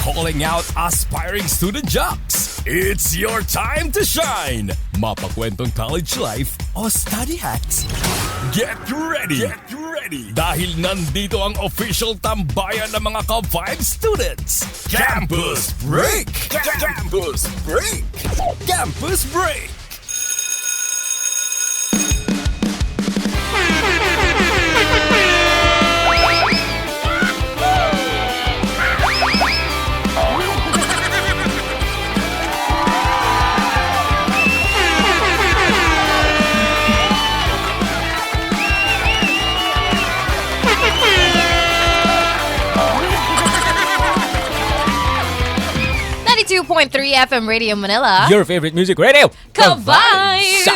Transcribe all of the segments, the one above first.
calling out aspiring student jocks. It's your time to shine! Mapakwentong college life o study hacks. Get ready! Get ready! Dahil nandito ang official tambayan ng mga ka-Vibe students. Campus Break! Campus Break! Campus Break! FM Radio Manila. Your favorite music radio. Ka-Vibes!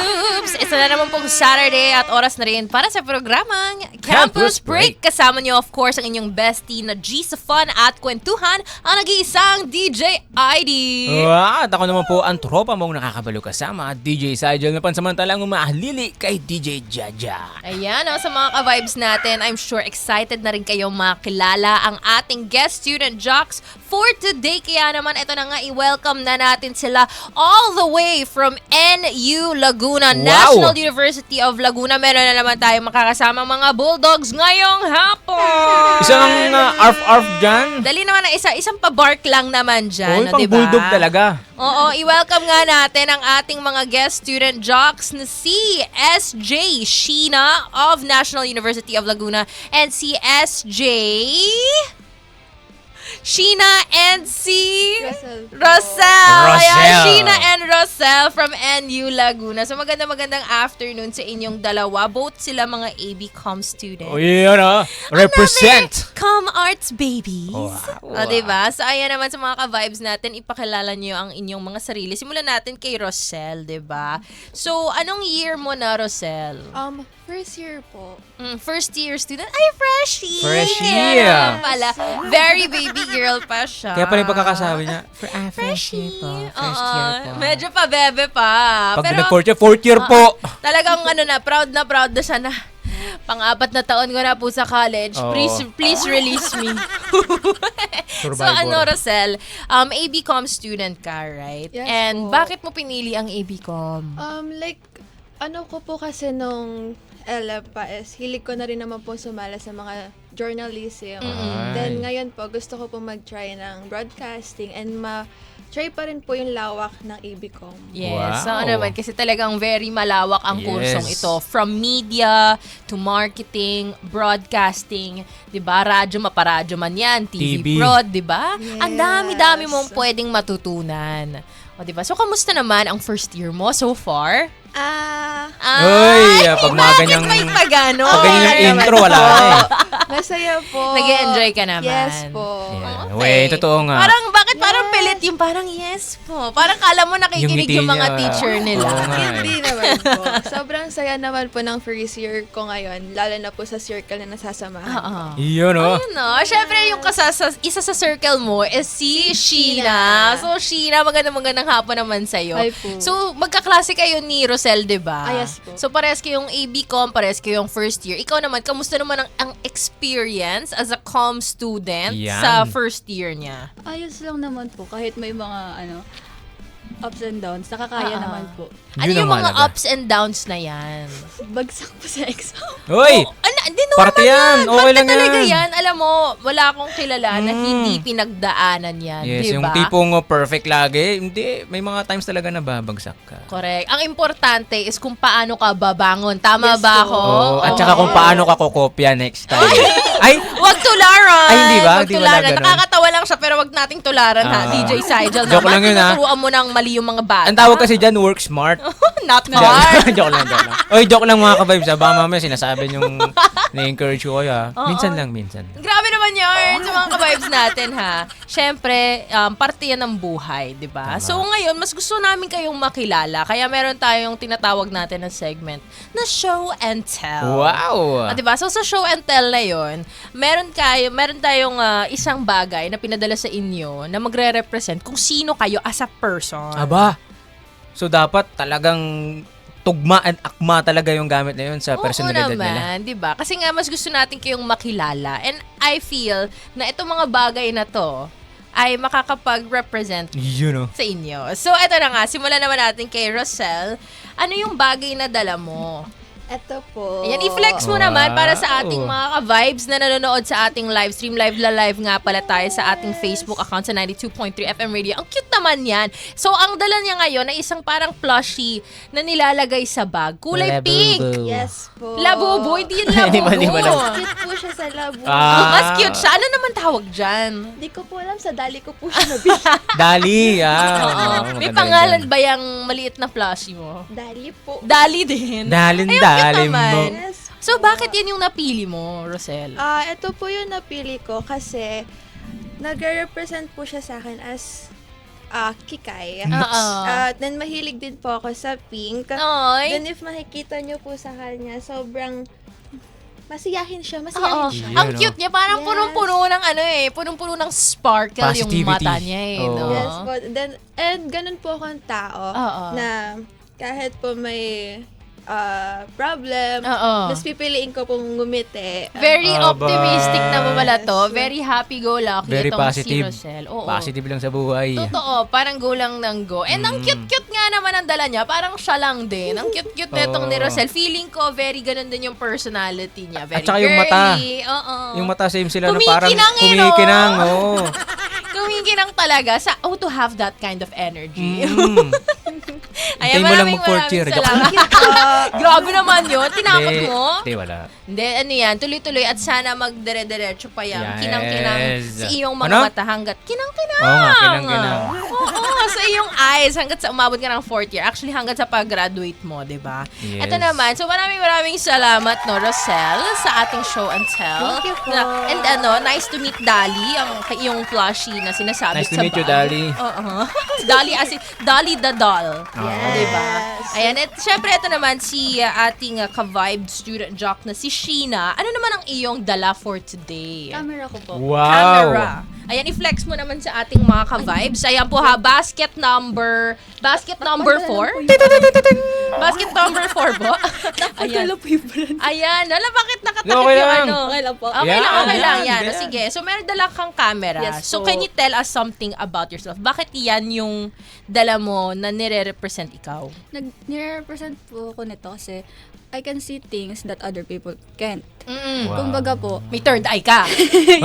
Isa na naman pong Saturday at oras na rin para sa programang Campus Break. Kasama niyo of course ang inyong bestie na G sa fun at kwentuhan, ang nag-iisang DJ ID. At ako naman po ang tropa mong nakakabalo kasama, DJ Sigel na pansamantalang umahalili kay DJ Jaja. Ayan, sa mga ka-vibes natin, I'm sure excited na rin kayong makilala ang ating guest student jocks for today. Kaya naman ito na nga, i-welcome na natin sila all the way from NU Laguna, National University of Laguna. Meron na naman tayong makakasama mga Bulldogs ngayong hapon. Isang arf-arf dyan. Dali naman na isang pa-bark lang naman dyan. Pang diba? Bulldog talaga. Oo, i-welcome nga natin ang ating mga guest student jocks na si SJ Sheena of National University of Laguna and si SJ Sheena and si Rosel. Ayan, Sheena and Rosel from NU Laguna. So magandang afternoon sa inyong dalawa. Both sila mga AB-Com students. Oh, yun represent. Com Arts babies. Wow. Diba? So ayan naman sa mga ka-vibes natin, ipakilala nyo ang inyong mga sarili. Simulan natin kay Rosel, diba? So anong year mo na, Rosel? First year po. First year student. Ay, freshie! Freshie! Kaya naman pala. Very baby girl pa siya. Kaya pala yung pagkakasabi niya, freshie po. First year po. Medyo pa bebe pa. Pag Pero fourth year po. talagang proud na siya na. Pang-4 na taon ko na po sa college. Oh. Please release me. So Rosel, AB-Com student ka, right? Yes And po. bakit mo pinili ang AB-Com? Ano ko po kasi nung LF pa is, hilig ko na rin naman po sumala sa mga journalism. Then ngayon po, gusto ko po mag-try ng broadcasting and try pa rin po yung lawak ng AB-Com. Yes. Wow. So naman, kasi talagang very malawak ang Yes. kursong ito. From media to marketing, broadcasting, 'di ba? Radyo, maparadyo man 'yan, TV. Prod, 'di ba? Yes. Ang dami-dami mong pwedeng matutunan. O, 'di ba? So kamusta naman ang first year mo so far? Uy, pag mga ganyang... May pagano. Pag ganyan yung intro, wala na eh. Masaya po. Nag-e-enjoy ka naman. Yes po. Yeah. Okay. Totoo nga. Bakit parang Yes. pilit yung parang yes po? Parang kala mo nakikinig Yung ngiti yung mga niya. teacher nila. Oo nga. Hindi naman po. Sobrang saya naman po ng first year ko ngayon, lalo na po sa circle na nasasamahan ko. Oo. Yun Ayun syempre yung isa sa circle mo is si Sheena. So Sheena, magandang hapon naman sa'yo. Hi po. So magkaklase kayo ni Rosel, diba? Yes po. So parehas kayong AB-Com, parehas kayong first year. Ikaw naman, kamusta naman ang experience as a com student Yan. sa first year niya? Ayos lang naman po, kahit may mga ups and downs, nakakaya naman po. Ano Yun yung ang mga mahalaga. ups and downs na yan? Bagsak po sa exam. Uy! Hindi normal Parte yan. Okay Parte lang talaga yan. yan. Alam mo, wala akong kilala na hindi pinagdaanan yan. Yes, diba? yung tipong perfect lagi. Hindi, may mga times talaga na babagsak ka. Correct. Ang importante is kung paano ka babangon. Tama Yes ba po. ako? At saka kung paano ka kokopya next time. Ay! Wag tularan! Ay, hindi ba? Wag Di ba tularan. na ganun? Nakakatawa lang siya pero wag nating tularan ha, DJ Sigel. Joke lang yun, ha? Tuturuan mo ng mali yung mga bata. Ang tawag kasi dyan, work smart. Not hard. joke lang. Oy, joke lang mga ka-vibes. Baka mamaya sinasabi yung na-encourage ko kayo. Minsan lang. Grabe naman yun sa mga ka-vibes natin ha. Siyempre, parte yan ng buhay, di ba? Tama. So ngayon, mas gusto namin kayong makilala. Kaya meron tayong tinatawag natin na segment na show and tell. Wow! Diba? So sa show and tell na yun, meron tayong isang bagay na pinadala sa inyo na magre-represent kung sino kayo as a person. Aba! So dapat talagang tugma at akma talaga yung gamit na yun sa personalidad Oo nila. naman, di ba? Kasi nga mas gusto natin kayong makilala. And I feel na itong mga bagay na to, ay makakapag-represent sa inyo. So, eto na nga. Simulan naman natin kay Rosel. Ano yung bagay na dala mo? Ito po. Ayan, i-flex mo naman para sa ating mga ka-vibes na nanonood sa ating live stream. Live nga pala tayo sa ating Facebook account sa 92.3 FM Radio. Ang cute naman yan. So, ang dala niya ngayon ay isang parang plushie na nilalagay sa bag. Kulay pink. Yes po. Labubo, hindi yun Hindi ba labubo. lang? Cute po siya sa labo. Mas cute siya. Ano naman tawag dyan? Hindi ko po alam, sa dali ko po siya nabili. Dali. May pangalan ba yung maliit na plushie mo? Dali po. Dali din. Dalin, Ayun, cute dalim naman. mo. Yes. So, bakit yan yung napili mo, Rosel? Ito po yung napili ko kasi nag-represent po siya sa akin as kikay. Then mahilig din po ako sa pink. Ay. Then if makikita nyo po sa kanya, sobrang masiyahin siya. Oo. Yun, Ang cute niya, parang Yes. punong-puno ng punong-puno ng sparkle Positivity. yung mata niya no? Yes po. Then, and ganun po akong tao Oo. na kahit po may problem, Oo. mas pipiliin ko pong ngumiti. Very Aba. optimistic na pala to. Yes. Very happy-go-lucky Very itong positive. si Rosel. Oo. Positive lang sa buhay. Totoo, parang go lang ng go. And ang cute-cute nga naman ang dala niya, parang siya lang din. Ang cute-cute na itong ni Oo. Rosel. Feeling ko, very ganun din yung personality niya. Very At saka yung mata. girly. Oo. Yung mata same sila na parang Kumikinang no? kumikinang. Oo. Kumikinang talaga to have that kind of energy. Hintayin mo lang mag-fourth year. salamat. Grabe naman yun. Tinakot mo? Hindi, wala. Hindi, ano yan, tuloy-tuloy at sana magdire-diretso pa yan. Yes. Kinang-kinang sa iyong mga Ano? mata hanggat kinang-kinang. Oo nga, kinang-kinang. Oo, sa iyong eyes hanggat sa umabot ka ng fourth year. Actually, hanggat sa pag-graduate mo, di ba? Yes. Ito naman, so maraming salamat, no, Rosel, sa ating show and tell. Thank you po. And nice to meet Dali, ang iyong plushie na sinasabi Nice to sa meet you, bag. Dali. Oo. Dali as in, Dali the doll. Yes. Diba? Ayan, at syempre ito naman si ating ka-vibe student jock na si Sheena. Ano naman ang iyong dala for today? Camera ko po. Wow. Camera. Ayan, i-flex mo naman sa ating mga ka-vibes. Ayan po ha, basket number 4. Basket number 4 po. Ayan. Ayan, wala, bakit nakatakip Okay yung lang. ano? Okay lang po. Okay lang, okay lang. Yan. Yan. Sige. So, meron dala kang camera. Yes So, po. can you tell us something about yourself? Bakit yan yung dala mo na nire-represent ikaw? Nire-represent po ako nito kasi I can see things that other people can't. Mm-mm. Wow. Kumbaga po, May third eye ka.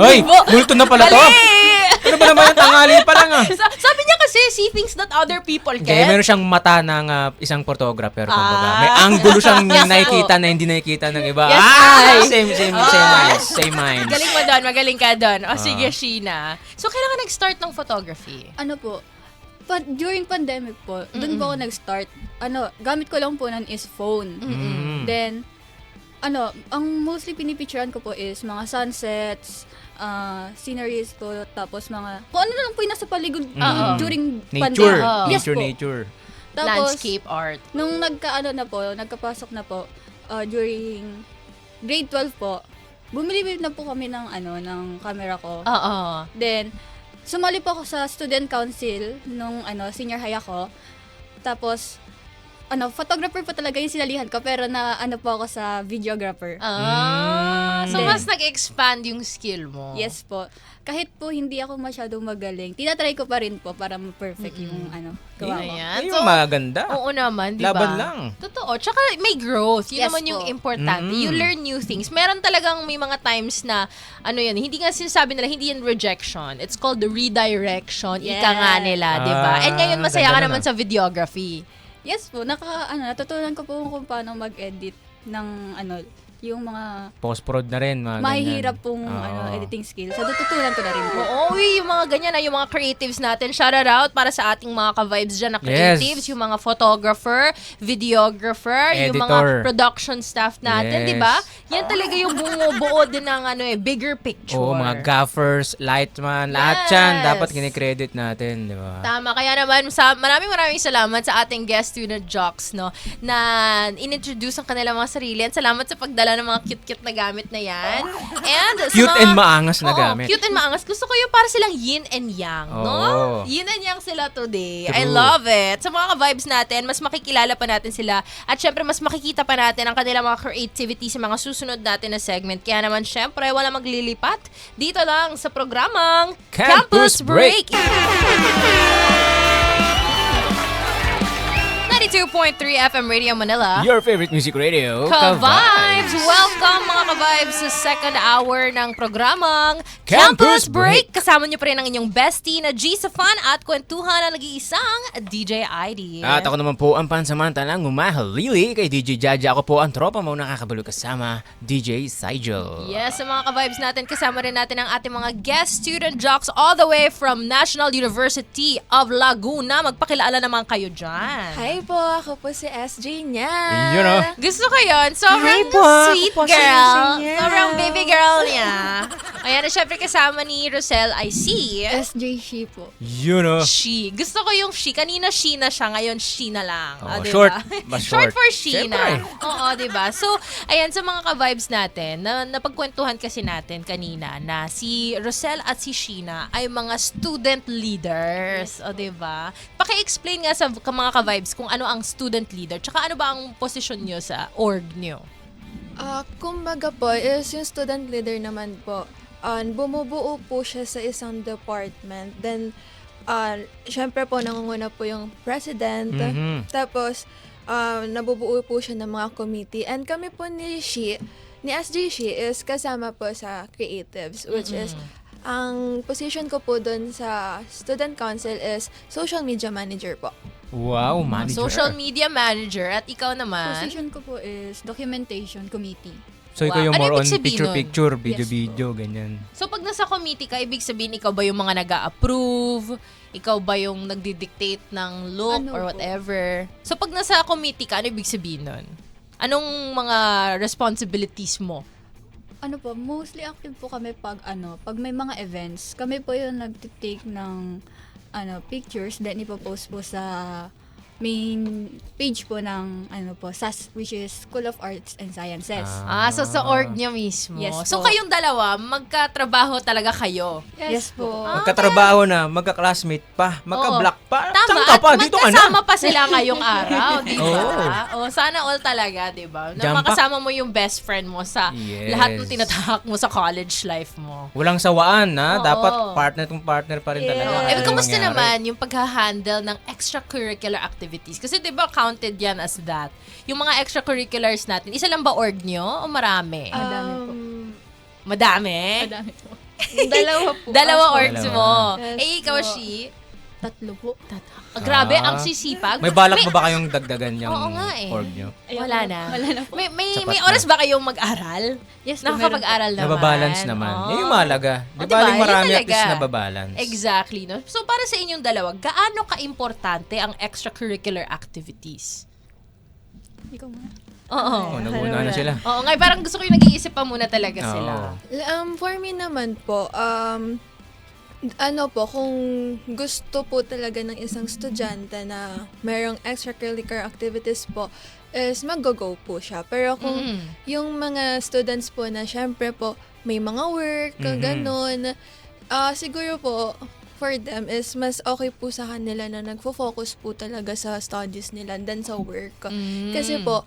Hoy, multo na pala to. Mali! Ano ba naman ang tangali pa lang ah? Sabi niya kasi, see things that other people Hindi, can. meron siyang mata ng isang photographer. Kumbaga. May angulo siyang nakikita na hindi nakikita ng iba. Yes, Same minds. Same minds. Magaling mo doon, magaling ka doon. O sige, Sheena. So, kailan ka nag-start ng photography? ano po, during pandemic po, doon po ako nag-start. Gamit ko lang po nun is phone. Then, ang mostly pinipicturean ko po is mga sunsets, sceneries po, tapos kung ano na lang po yung nasa paligid during Nature. pandemic. Yes po. Nature. Tapos, Landscape art. nung nagkapasok na po, during grade 12 po, bumili na po kami ng camera ko. Oo. Then, sumali po ako sa student council nung senior high ako. Tapos, photographer po talaga yung sinalihan ko, pero po ako sa videographer. So, mas nag-expand yung skill mo. Yes po. Kahit po hindi ako masyadong magaling, tinatry ko pa rin po para ma-perfect yung gawa ko. Ayan. Yung maganda. Oo naman, di ba? Laban lang. Totoo. Tsaka may growth. Yun Yes naman po. yung importante. You learn new things. Meron talagang may mga times na, hindi nga sinasabi nila, hindi yan rejection. It's called the redirection. Yes. Ika nga nila, di ba? And ngayon, masaya ka ganda naman na. sa videography. Yes po, natutunan ko po kung paano mag-edit ng yung mga Post-prod na rin. Mga mahihirap ganyan. pong Oo. editing skills. So, natutunan ko na rin po. Oo, yung mga ganyan yung mga creatives natin. Shout out para sa ating mga ka-vibes dyan na creatives, yung mga photographer, videographer, yung mga Editor. production staff natin, Yes. di ba? Yan talaga yung bumubuo din ng bigger picture. Oo, mga gaffers, lightman, lahat Yes. yan. Dapat kinikredit natin, di ba? Tama. Kaya naman, maraming salamat sa ating guest student jocks, no, na in-introduce ang kanilang mga sarili. At salamat sa pagdala padala ng mga cute-cute na gamit na yan. And sa Cute mga, and maangas na Oo, gamit. cute and maangas. Gusto ko yung para silang yin and yang, no? Oo. Yin and yang sila today. True. I love it. Sa mga ka-vibes natin, mas makikilala pa natin sila. At syempre, mas makikita pa natin ang kanilang mga creativity sa mga susunod natin na segment. Kaya naman, syempre, wala maglilipat. Dito lang sa programang Campus Break. 92.3 FM Radio Manila. Your favorite music radio, Ka-vibes! Welcome mga ka-vibes sa second hour ng programang Campus Break. Kasama niyo pa rin ang inyong bestie na G sa fun at kwentuhan na nag-iisang DJ ID. At ako naman po ang pansamantalang umahalili kay DJ Jaja. Ako po ang tropa mo nakakabalo kasama, DJ Sigel. Yes, sa mga ka-vibes natin, kasama rin natin ang ating mga guest student jocks all the way from National University of Laguna. Magpakilala naman kayo dyan. Hi po, ako po si SJ niya. Yun o. Gusto ko yun. Sobrang Hi po, sweet ako po si girl. SJ niya. Sobrang baby girl niya. Ayan, na syempre kasama ni Rosel ay si SJ She po. Yun o. she. Gusto ko yung she. Kanina she na siya, ngayon she na lang. Oh, diba? short. Mas Short short. for she na. Siyempre. Oo, diba? So, ayan, sa mga ka-vibes natin, napagkwentuhan kasi natin kanina na si Rosel at si Sheena ay mga student leaders. O, diba? Paki-explain nga sa mga ka-vibes kung ano ang student leader, tsaka ano ba ang posisyon nyo sa org nyo? Kumbaga po, is yung student leader naman po, bumubuo po siya sa isang department. Then, syempre po, nangunguna po yung president. Mhm. Tapos, nabubuo po siya ng mga committee. And kami po ni SJ She is kasama po sa creatives, which is, ang position ko po doon sa student council is social media manager po. Wow, manager. Social media manager. At ikaw naman? Position ko po is documentation committee. So ikaw Wow. yung Ano more ibig on sabihin picture-picture, nun? video-video, ganyan. So pag nasa committee ka, ibig sabihin ikaw ba yung mga nag-a-approve? Ikaw ba yung nagdi-dictate ng look Ano or po? whatever? So pag nasa committee ka, ano ibig sabihin nun? Anong mga responsibilities mo? Ano po, mostly active po kami pag may mga events. Kami po yung nagtitake ng pictures, then ipopost po sa main page po ng SAS, which is School of Arts and Sciences. So sa org niyo mismo. Yes So po. kayong dalawa, magkatrabaho talaga kayo. Yes po. Magkatrabaho na, magka-classmate pa, magka-block pa. Tama, Saan ka at pa? Dito ka na. magkasama pa sila ngayong araw, di ba? Oo. Sana all talaga, di ba? Na Jam pack. makasama mo yung best friend mo sa Yes. lahat ng tinatahak mo sa college life mo. Walang sawaan, Oo. na. Dapat partner pa rin talaga. Eh, Ano kamusta mangyari? naman yung pag-handle ng extracurricular activities? Kasi di ba counted yan as that? Yung mga extracurriculars natin, isa lang ba org nyo o marami? Madami po. Madami? Madami po. Dalawa po. Dalawa ako. orgs Dalawa. mo. Yes Eh, ikaw, po. Shi? Tatlo po. Grabe, ang sisipag. May balak mo ba kayong dagdagan yung Oo nga eh. org nyo? Wala na. Wala na po. May Sapat oras na. ba kayong mag-aral? Yes po, Nakakapag-aral naman. Nababalance naman. Oo. Yan yung mahalaga. O, Di ba, diba? marami Yun at least talaga. nababalance. Exactly. No? So, para sa inyong dalawa, gaano ka-importante ang extracurricular activities? Ikaw muna. Oo. Oh, nag-una na sila. Oo, ngayon parang gusto ko yung nag-iisip pa muna talaga Oo. sila. For me naman po, kung gusto po talaga ng isang estudyante na mayroong extracurricular activities po, is mag-go po siya. Pero kung yung mga students po na syempre po may mga work, ganun, siguro po, for them is mas okay po sa kanila na nagfo-focus po talaga sa studies nila than sa work. Kasi po,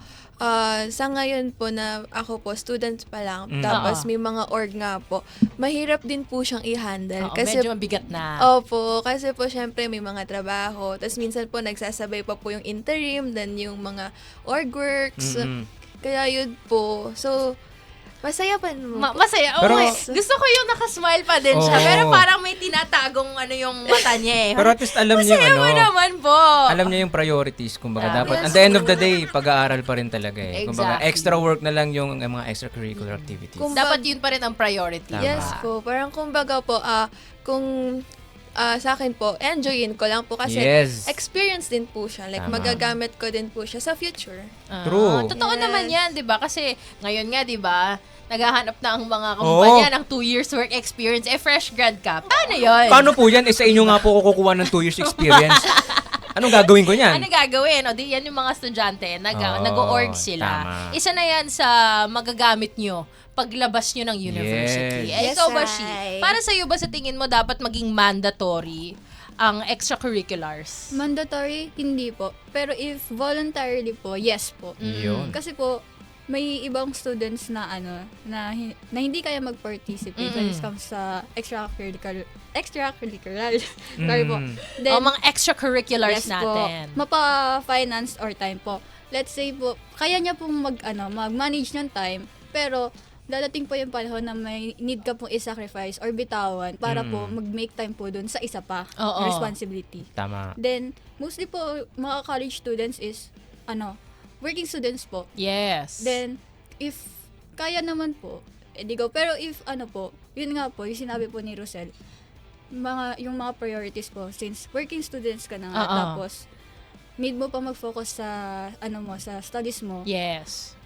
sa ngayon po na ako po, student pa lang, tapos may mga org nga po, mahirap din po siyang i-handle. Oo, Kasi medyo mabigat na. Opo, kasi po syempre may mga trabaho. Tapos minsan po nagsasabay pa po yung interim, then yung mga org works. Kaya yun po. So, masaya pa naman po. Masaya. Pero- Gusto ko yung nakasmile pa din siya. Oo. Pero parang may tinatagong yung mata niya eh. Pero at least alam niya Masaya yung mo naman po. alam niya yung priorities. Kumbaga, dapat, Yes. at the end of the day, pag-aaral pa rin talaga eh. Kumbaga, Exactly. extra work na lang yung mga extracurricular activities. Dapat yun pa rin ang priority. Tama. Yes po. Parang kumbaga po, kung sa akin po, enjoyin ko lang po kasi Yes. experience din po siya. Like, Tama. magagamit ko din po siya sa future. True. Totoo Yes. naman yan, di ba? Kasi ngayon nga, di ba, naghahanap na ang mga kumpanya ng 2 years work experience. Fresh grad ka. Paano yun? Paano po yan? Sa inyo nga po kukuha ng 2 years experience. Anong gagawin ko niyan? Ano gagawin? O, di yan yung mga estudyante. Nag-org sila. Tama. Isa na yan sa magagamit nyo paglabas nyo ng university. Yes. Ikaw ba, Yes, Shi? I. Para sa'yo ba sa tingin mo dapat maging mandatory ang extracurriculars? Mandatory, hindi po. Pero if voluntarily po, yes po. Yun. Kasi po, may ibang students na na hindi kaya mag-participate when it comes sa extracurricular. Sorry po. O mga extracurriculars yes natin. po, mapa-finance or time po. Let's say po, kaya niya pong mag-manage ng time, pero dadating po yung panahon na may need ka pong i-sacrifice or bitawan para po mag-make time po dun sa isa pa Oo. responsibility. Tama. Then, mostly po, mga college students is, working students po. Yes. Then, if kaya naman po, edi go. Pero if yun nga po, yung sinabi po ni Rosel, yung mga priorities po, since working students ka na nga, Oo. tapos, need mo pa mag-focus sa, sa studies mo, Yes.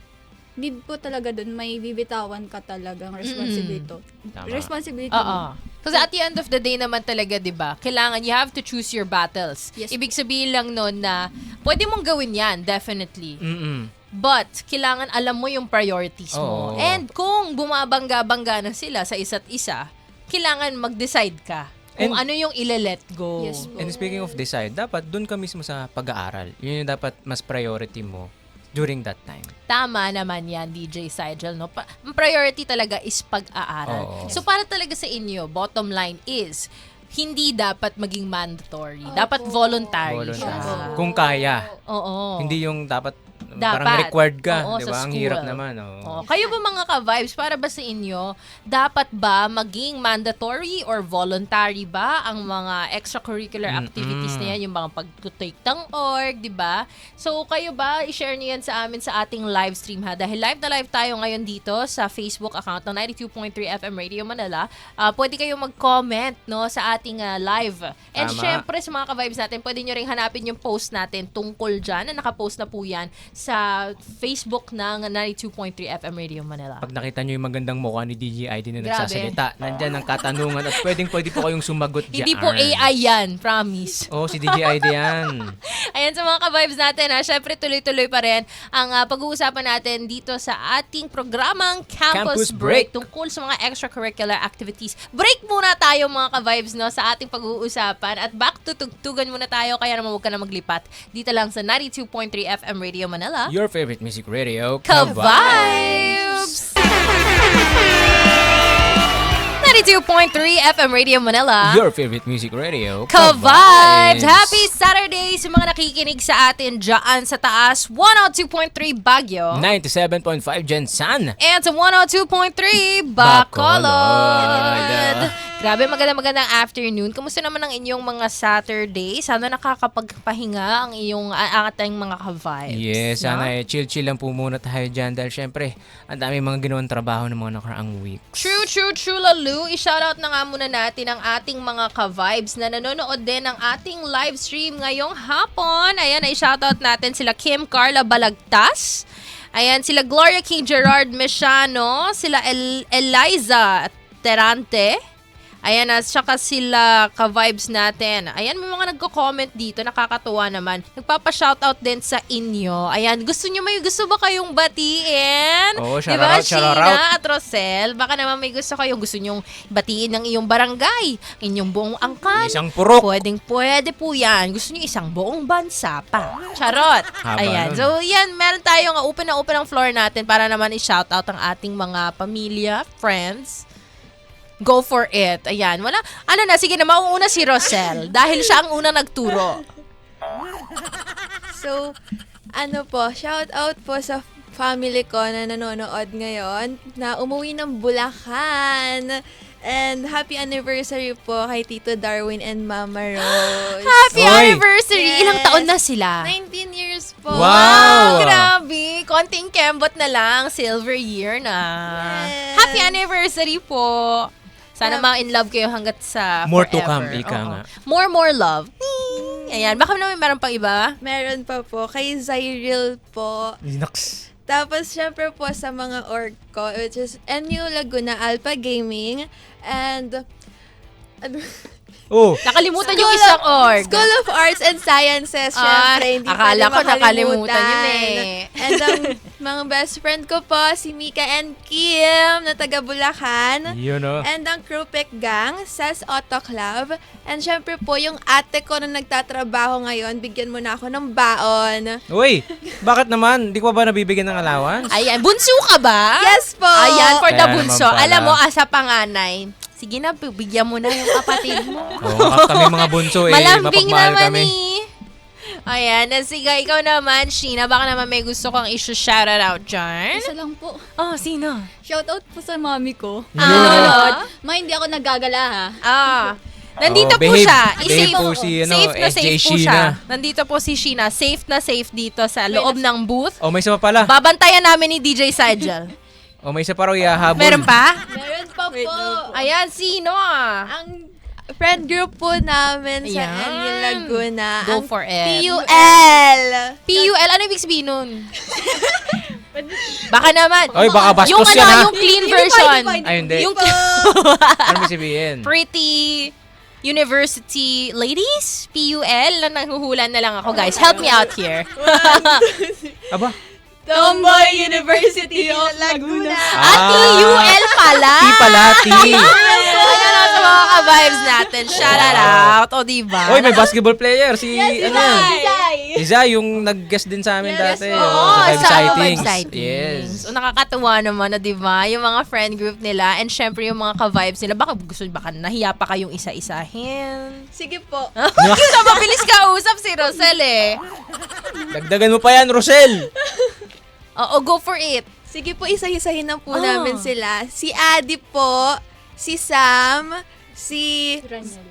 need po talaga dun, may bibitawan ka talagang responsibility. Tama. Responsibility Oo. mo. Kasi at the end of the day naman talaga, di ba, kailangan, you have to choose your battles. Yes. Ibig sabihin lang nun na, pwede mong gawin yan, definitely. But, kailangan alam mo yung priorities mo. Oo. And kung bumabangga-bangga na sila sa isa't isa, kailangan mag-decide ka kung And- ano yung ile-let go. Yes po. And speaking of decide, dapat dun ka mismo sa pag-aaral. Yun yung dapat mas priority mo during that time. Tama naman yan, DJ Sigel, no? Ang priority talaga is pag-aaral. Oo. So, para talaga sa inyo, bottom line is, hindi dapat maging mandatory. Dapat voluntary siya. Voluntary. Kung kaya. Oo. Hindi yung dapat, Dapat. parang required ka. Oo, di sa ba? Ang school. hirap naman. Oo. Oo. Kayo ba mga ka-vibes, para ba sa inyo, dapat ba maging mandatory or voluntary ba ang mga extracurricular activities na yan, yung mga pag-take ng org, di ba? So, kayo ba, i-share niyo yan sa amin sa ating live stream ha? Dahil live na live tayo ngayon dito sa Facebook account ng 92.3 FM Radio Manila. Pwede kayong mag-comment no, sa ating live. And Tama. syempre, sa mga ka-vibes natin, pwede nyo rin hanapin yung post natin tungkol dyan, na nakapost na po yan sa Facebook ng 92.3 FM Radio Manila. Pag nakita nyo yung magandang mukha ni DJ ID na Grabe. nagsasalita, nandyan ang katanungan at pwede po kayong sumagot dyan. Hindi po AI yan, promise. Oo, si DJ ID yan. Ayan, sa mga ka-vibes natin, syempre tuloy-tuloy pa rin ang pag-uusapan natin dito sa ating programang Campus Campus Break Break. tungkol sa mga extracurricular activities. Break muna tayo mga ka-vibes no, sa ating pag-uusapan at back to tugtugan muna tayo, kaya naman huwag ka na maglipat. Dito lang sa 92.3 FM Radio Manila. Your favorite music radio, Ka-vibes! 92.3 FM Radio Manila. Your favorite music radio, Ka-vibes! Happy Saturday sa mga nakikinig sa atin dyan sa taas. 102.3 Baguio. 97.5 Jensan. And sa 102.3 Bacolod. Grabe, magandang afternoon. Kumusta naman ang inyong mga Saturday? Sana nakakapagpahinga ang ating mga ka-vibes. Yes, no? sana chill-chill lang po muna tayo dyan dahil syempre, ang dami mga ginawang trabaho ng mga nakaraang weeks. True, Lalu. I-shoutout na nga muna natin ang ating mga ka-vibes na nanonood din ng ating live stream ngayong hapon. Ayan, i-shoutout natin sila Kim Carla Balagtas. Ayan, sila Gloria King Gerard Mesiano. Sila Eliza Terante. Ayan, at saka sila ka-vibes natin. Ayan, may mga nagko-comment dito, nakakatuwa naman. Nagpapa-shoutout din sa inyo. Ayan, gusto ba kayong batiin? Oo, Diba, shoutout. Sheena at Rosel? Baka naman may gusto nyong batiin ng iyong barangay, inyong buong angkan. Isang purok. Pwede po yan. Gusto nyo isang buong bansa pa. Charot. Haba Ayan. nun. So, yan. Meron tayong open ang floor natin para naman i-shoutout ang ating mga pamilya, friends. Go for it. Ayan. Sige na, mauuna si Rosel dahil siya ang unang nagturo. So, shout out po sa family ko na nanonood ngayon na umuwi ng Bulacan. And happy anniversary po kay Tito Darwin and Mama Rose. Happy Oy! anniversary! Yes. Ilang taon na sila? 19 years po. Wow! Grabe! Konting kembot na lang. Silver year na. Yes. Happy anniversary po! Sana ma-in love kayo hanggat sa More to forever. come, ika Oo. nga. More love. Ting! Ayan. Baka naman meron pang iba? Meron pa po kay Zyril po. Naks. Tapos, syempre po sa mga org ko, which is NU Laguna Alpha Gaming, and Oh, Nakalimutan yung isang org. School of Arts and Sciences, syempre. Hindi akala pwede ko nakalimutan yun And ang mga best friend ko po, si Mika and Kim, na taga Bulacan. yun o. And ang Krupek Gang, SAS Auto Club. And syempre po, yung ate ko na nagtatrabaho ngayon, bigyan mo na ako ng baon. Uy, bakit naman? Di ko ba nabibigyan ng allowance? Ayan, bunso ka ba? Yes po! Ayan, for the Kaya naman bunso. pala. Alam mo, asa panganay, sige na, bigyan mo na yung kapatid mo. Oo, kami mga bunso Malambing mapagmahal naman kami. Ayan, sige, ikaw naman, Sheena, baka naman may gusto kang i-shoutout dyan. Isa lang po. Oh, sino? Shoutout po sa mami ko. Yun. Nanonood. Ma, hindi ako naggagala ha. Nandito po behave. siya. Behave po si, safe na SJ safe po Sheena. siya. Nandito po si Sheena. Safe na safe dito sa loob ng booth. Oh, may isa pa pala. Babantayan namin ni DJ Sigel. Oh, may isa pa raw ihahabol. Meron pa? Meron pa po. Ayan, sino? Ang friend group po namin sa Ayan. NU Laguna. Go ang for it. PUL. PUL, ano ibig sabihin nun? Baka naman. Oy, baka bastos yung yan, ha? yung clean version. Ay, hindi. Yung Ano may sabihin? Pretty University Ladies? PUL? Na nanghuhulan na lang ako, guys. Help me out here. Aba? Tomboy University of Laguna. TUL pala. T pala, T. Ayan na sa mga ka-vibes natin. Shout out. O, diba? Oy, may basketball player. Si, ano? Zay. Si Zay, yung nag-guest din sa amin dati. Oo, sa Vibe sa Sightings. Vibe Sightings. Yes. So, nakakatuwa naman na, di ba? Yung mga friend group nila and syempre yung mga ka-vibes nila. Baka nahiya pa kayong isa-isahin. Sige po. Sa mabilis ka usap si Rosel eh. Dagdagan mo pa yan, Rosel. Oo, go for it. Sige po, isa-isahin na po Oh. namin sila. Si Adi po, si Sam, si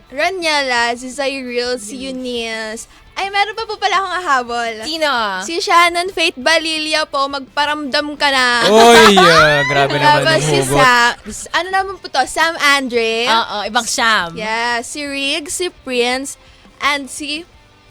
Ranyala, si Zyril, si Eunice. Ay, meron pa po pala akong ahabol. Sino? Si Shannon Faith Balilia po, magparamdam ka na. Oy, grabe naman Tapos yung si hugot. ano naman po to? Sam Andre. Oo, ibang Sam. Yeah, si Rig, si Prince, and si...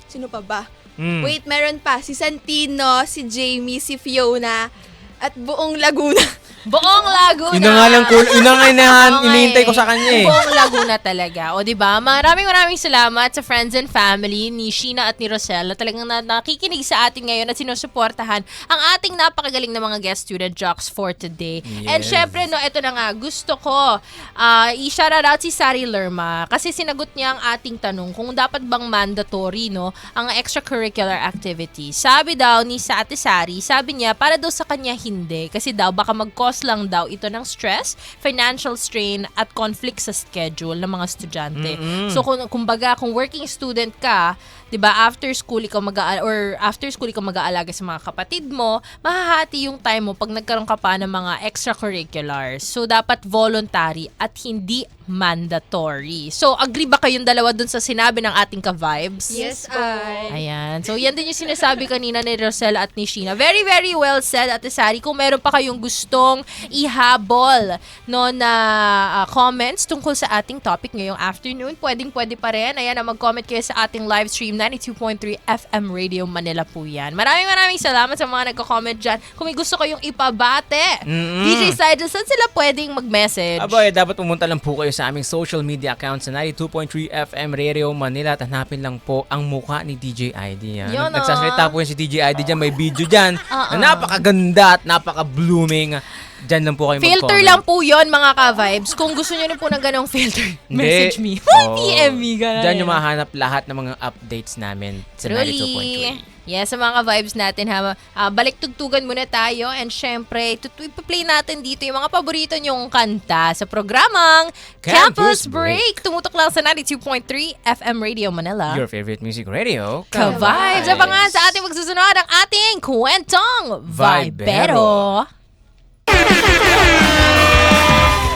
Sino pa ba? Mm. Wait, meron pa. Si Santino, si Jamie, si Fiona, at buong Laguna. Buong Laguna. Yun na nga lang, yun na nga Oo nga inihintay ko eh. sa kanya eh. Buong Laguna talaga. O, di ba? Maraming salamat sa friends and family ni Sheena at ni Rosel na talagang nakikinig sa atin ngayon at sinusuportahan ang ating napakagaling na mga guest student jocks for today. And Yes. syempre, no, ito na nga, gusto ko i-shoutout si Sari Lerma kasi sinagot niya ang ating tanong kung dapat bang mandatory, no, ang extracurricular activity. Sabi daw ni sa Ate Sari, sabi niya, para daw sa kanya hindi. Kasi daw, baka mag-cause lang daw ito ng stress, financial strain, at conflict sa schedule ng mga estudyante. So, kumbaga, kung working student ka, 'di ba, after school ikaw mag-aalaga sa mga kapatid mo, mahahati yung time mo pag nagkaroon ka pa ng mga extracurriculars. So, dapat voluntary at hindi mandatory. So, agree ba kayong dalawa dun sa sinabi ng ating ka-vibes? Yes, Ayan. So, yan din yung sinasabi kanina ni Rosel at ni Sheena. Very, very well said, Ate Sari. Kung meron pa kayong gustong ihabol, no, na comments tungkol sa ating topic ngayong afternoon, pwede pa rin. Ayan, mag-comment kayo sa ating live stream, 92.3 FM Radio Manila po yan. Maraming salamat sa mga nagko-comment dyan. Kung may gusto kayong ipabate, DJ Sidel, saan sila pwedeng mag-message? Aba, dapat pumunta lang po kayo sa aming social media account sa 92.3 FM Radio Manila at hanapin lang po ang mukha ni DJ ID. Yan. Yun, Nagsasalita po yan si DJ ID dyan. May video dyan Oo. na napakaganda at napaka-blooming. Dyan lang po kayo Filter mag-comment. lang po yon mga ka-vibes. Kung gusto nyo rin po ng ganong filter, Hindi. message me. Oo. PM me, gano'n. Dyan yung mahanap lahat ng mga updates namin sa 92.3. Yes, sa mga vibes natin ha. Balik tugtugan muna tayo and syempre, ipa-play natin dito yung mga paborito nyong kanta sa programang Campus Campus Break. Tumutok lang sa 92.3 FM Radio Manila. Your favorite music radio. Ka-vibes! Abangan sa ating magsusunod ang ating kwentong Vibero.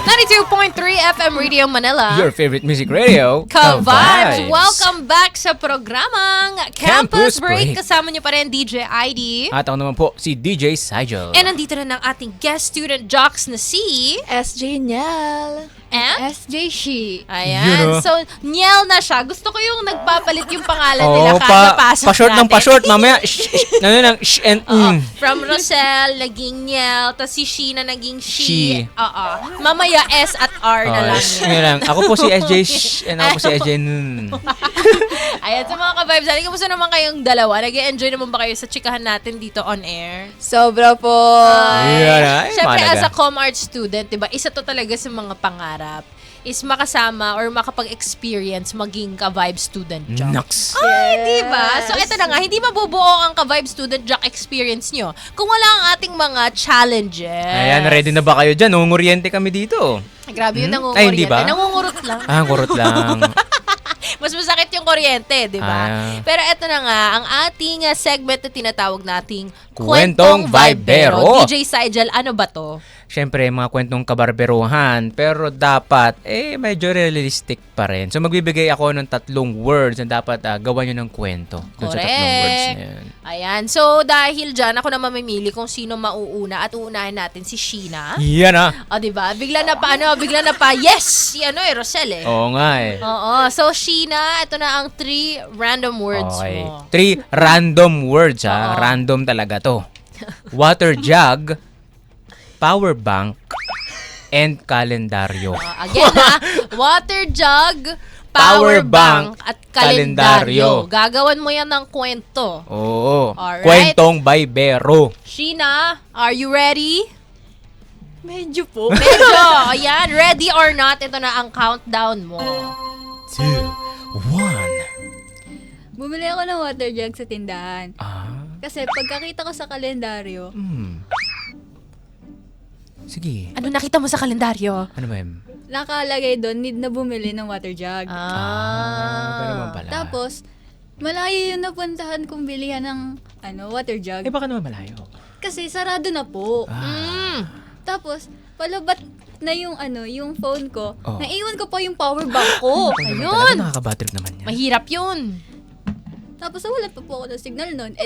92.3 FM Radio Manila. Your favorite music radio. Ka-vibes! Welcome back sa programang Campus Campus Break. Break. Kasama niyo pa rin DJ ID. At ako naman po, si DJ Sigel. And nandito rin ang ating guest student jocks na si... SJ Niel. And? SJ She. Ayan. Yun, oh. So, Niel na siya. Gusto ko yung nagpapalit yung pangalan nila kada pasok pa-short ng natin. pa-short. Mamaya, ano lang, and Oo. From Rosel, naging Niel. Tapos si She na naging She. She. Oo. Mamaya, Kumbaga S at R na lang shh, yan. yun lang. Ako po si SJ, and ako po si SJ. Ayan, sa mga ka-vibes natin, kamusta naman kayong dalawa? Nag-enjoy naman ba kayo sa chikahan natin dito on air? Sobra po. Ay, Siyempre, malaga. as a com-art student, diba, isa to talaga sa mga pangarap is makasama or makapag-experience maging ka-vibe student job. Naks. Ay, diba? So, ito na nga, hindi mabubuo ang ka-vibe student jock experience nyo kung wala ang ating mga challenges. Ayan, ready na ba kayo dyan? Nunguryente kami dito. Grabe yung Ay, hindi ba? Nangungurot lang. Ah, kurot lang. Mas masakit yung kuryente, di ba? Ah. Pero eto na nga, ang ating segment na tinatawag nating Kwentong Vibero. DJ Sigel, ano ba to? Siyempre, mga kwentong kabarberuhan, pero dapat, medyo realistic pa rin. So, magbibigay ako ng 3 words na dapat gawan nyo ng kwento. Dun sa 3 words na yun. Ayan. So, dahil dyan, ako na mamimili kung sino mauuna at uunahin natin si Sheena. Yan ah. O, di ba? Bigla na pa, yes! Si Rosel eh. Oo nga eh. Oo. So, Sheena, ito na ang 3 random words Okay. mo. 3 random words ha. Oo. Random talaga to. Water jug, power bank, and kalendaryo. Again water jug, Power power bank, bank, at kalendaryo. kalendaryo. Gagawan mo yan ng kwento. Oo. Alright. Kwentong Vibero. Sheena, are you ready? Medyo po. Medyo. Ayan, ready or not, ito na ang countdown mo. 2, 1. Bumili ako ng water jug sa tindahan. Ah. Kasi pagkakita ko sa kalendaryo, Sige. Ano nakita mo sa kalendaryo? Ano ba yun? nakalagay doon, need na bumili ng water jug. Ganun naman pala. Tapos, malayo yung napuntahan kong bilihan ng water jug. baka naman malayo. Kasi sarado na po. Tapos, palabat na yung phone ko. Oh. Naiwan ko pa yung power bank ko. Ayun. Nakaka-bad trip naman yan. Mahirap yun. Tapos, wala pa po ako ng signal noon.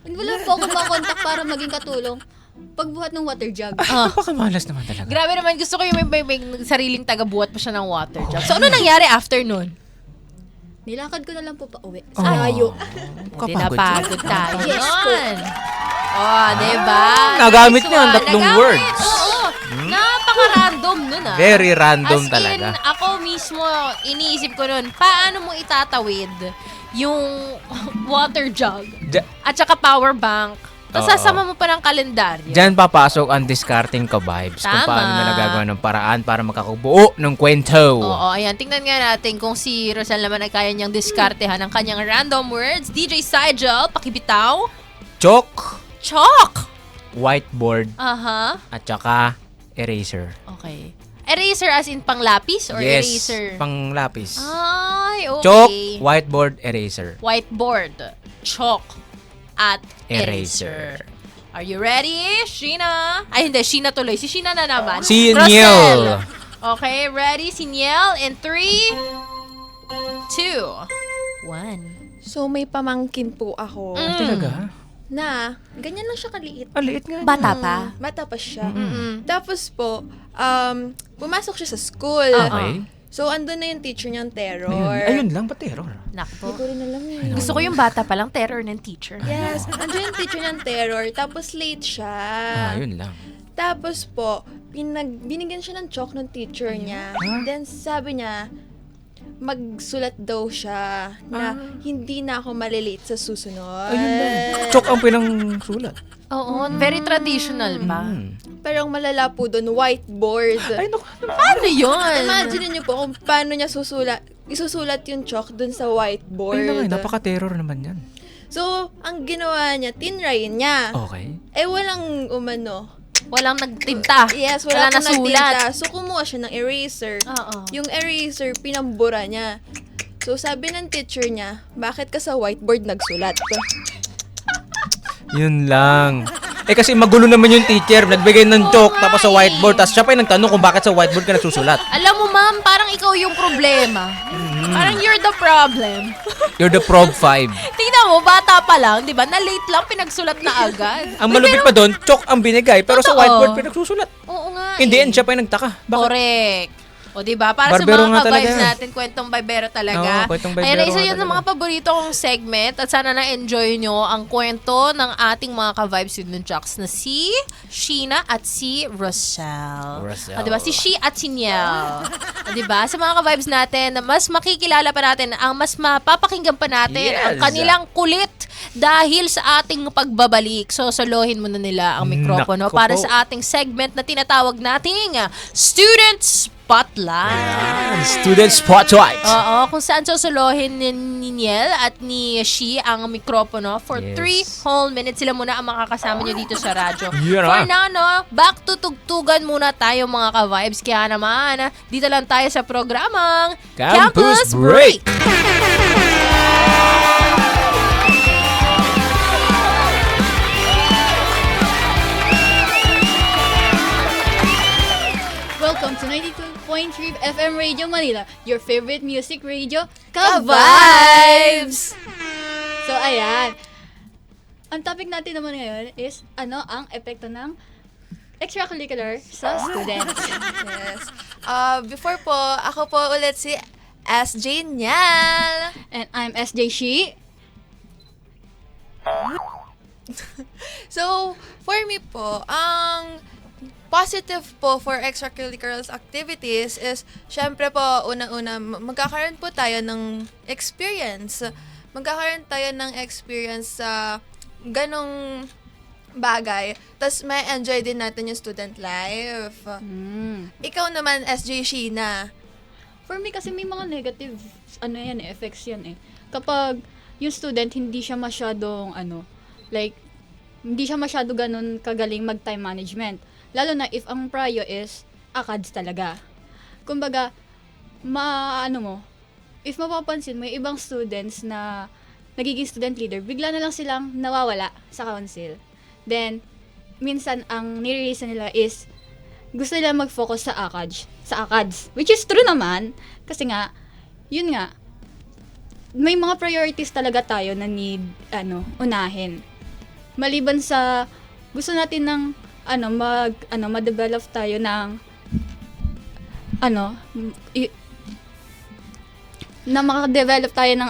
Wala po ako makontak para maging katulong pagbuhat ng water jug. Baka malas naman talaga. Grabe naman, gusto ko yung may sariling taga-buhat pa siya ng water jug. So, ano nangyari after nun? Nilakad ko na lang po pa uwi. Sa layo. Hindi napagod tayo. Yes po. Oh, diba? Nagamit Nice niya ang one. 3 Nagamit. words. Oo. Napaka-random nun Very random As in, talaga. ako mismo, iniisip ko nun, paano mo itatawid yung water jug at saka power bank. Tapos Oo. sasama mo pa ng kalendaryo. Diyan papasok ang discarding ka vibes. Kung Tama. paano na nagagawa ng paraan para makakubuo ng kwento. Oo, ayan. Tingnan nga natin kung si Rosel naman ay kaya niyang diskartehan ang kanyang random words. DJ Sigel, pakibitaw. Chalk, Chalk! whiteboard, Aha. at saka eraser. Okay. Eraser as in panglapis or yes, eraser? pang lapis. Ay, okay. Chalk, whiteboard, eraser. Whiteboard, chalk, at Eraser. eraser. Are you ready, Sheena? Ay, hindi. Sheena tuloy. Si Sheena na naman. Si Rosel. Niel. Okay, ready? Si Niel in 3, 2, 1. So, may pamangkin po ako Talaga? na ganyan lang siya kaliit. Aliit nga. Bata pa? Mata pa siya. Mm-mm. Tapos po, pumasok siya sa school. Okay. So, andun na yung teacher niyang terror. Ayun lang, ba terror? Hindi Nakpo. ko rin alam eh. Gusto ko yung bata pa lang, terror ng teacher. Yes, andun yung teacher niyang terror. Tapos late siya. Ayun lang. Tapos po, binigyan siya ng chalk ng teacher niya. Then sabi niya, magsulat daw siya na hindi na ako malilate sa susunod. Ayun lang. Chalk ang pinangsulat. Oo, very traditional pa. Pero ang malala po doon, whiteboard. Ay, naku. Paano yun? Imagine niyo po kung paano niya isusulat yung chalk dun sa whiteboard. Ayun lang, napaka-terror naman yan. So, ang ginawa niya, tinry niya. Okay. Walang Walang nagtinta. yes, wala na pong nagtinta. sulat. So, kumuha siya ng eraser. Oo. Yung eraser, pinambura niya. So, sabi ng teacher niya, bakit ka sa whiteboard nagsulat? Yun lang. Kasi magulo naman yung teacher. Nagbigay ng chalk tapos sa whiteboard. Tapos siya pa yung nagtanong kung bakit sa whiteboard ka nagsusulat. Alam mo, ma'am, parang ikaw yung problema. Parang you're the problem. You're the Prog 5. Tingnan mo, bata pa lang, di ba? Na-late lang, pinagsulat na agad. Ang malupit pa doon, chalk ang binigay. Pero sa Totoo. whiteboard pinagsusulat. Oo nga In the end, siya pa yung nagtaka. Bakit? Correct. O, diba? Para Barbero sa mga nga talaga ka-vibes yan. natin, kwentong barbero talaga. Oo, kwentong barbero Ayan, isa nga yun ng talaga. mga paborito kong segment at sana na-enjoy nyo ang kwento ng ating mga ka-vibes student jocks na si Sheena at si Rosel. Rosel. O, diba? Si She at si Niel. O, diba? Sa mga ka-vibes natin, mas makikilala pa natin, ang mas mapapakinggan pa natin ang Yes. kanilang kulit dahil sa ating pagbabalik. So, solohin muna nila ang mikropono Naku para po. sa ating segment na tinatawag nating Student Spotlight. Student Spotlight. Oo, kung saan susuluhin ni Niel at ni She ang mikropono for Yes. 3 whole minutes. Sila muna ang makakasama nyo dito sa radyo. Yeah. For now, no, back to tugtugan muna tayo mga ka-vibes. Kaya naman, dito lang tayo sa programang Campus Break. Welcome to 92.3 FM Radio Manila, your favorite music radio, Ka-vibes! So, ayan. Ang topic natin naman ngayon is, ano ang epekto ng extracurricular sa students. Yes. Before po, ako po ulit si SJ Nial. And I'm SJ Shi. So, for me po, ang positive po for extracurricular activities is, syempre po, unang-una, magkakaroon po tayo ng experience. Magkakaroon tayo ng experience sa ganong bagay. Tapos, may enjoy din natin yung student life. Ikaw naman, SJ Sheena. For me kasi may mga negative effects yan eh. Kapag yung student hindi siya masyadong hindi siya masyado ganun kagaling mag-time management. Lalo na if ang prayo is ACADS talaga. Kumbaga, if mapapansin mo, yung ibang students na nagiging student leader, bigla na lang silang nawawala sa council. Then, minsan ang nire-release nila is gusto nila mag-focus sa ACADS. Which is true naman, kasi nga, yun nga, may mga priorities talaga tayo na need, unahin. Maliban sa, gusto natin ng, ma-develop tayo ng, na maka-develop tayo ng,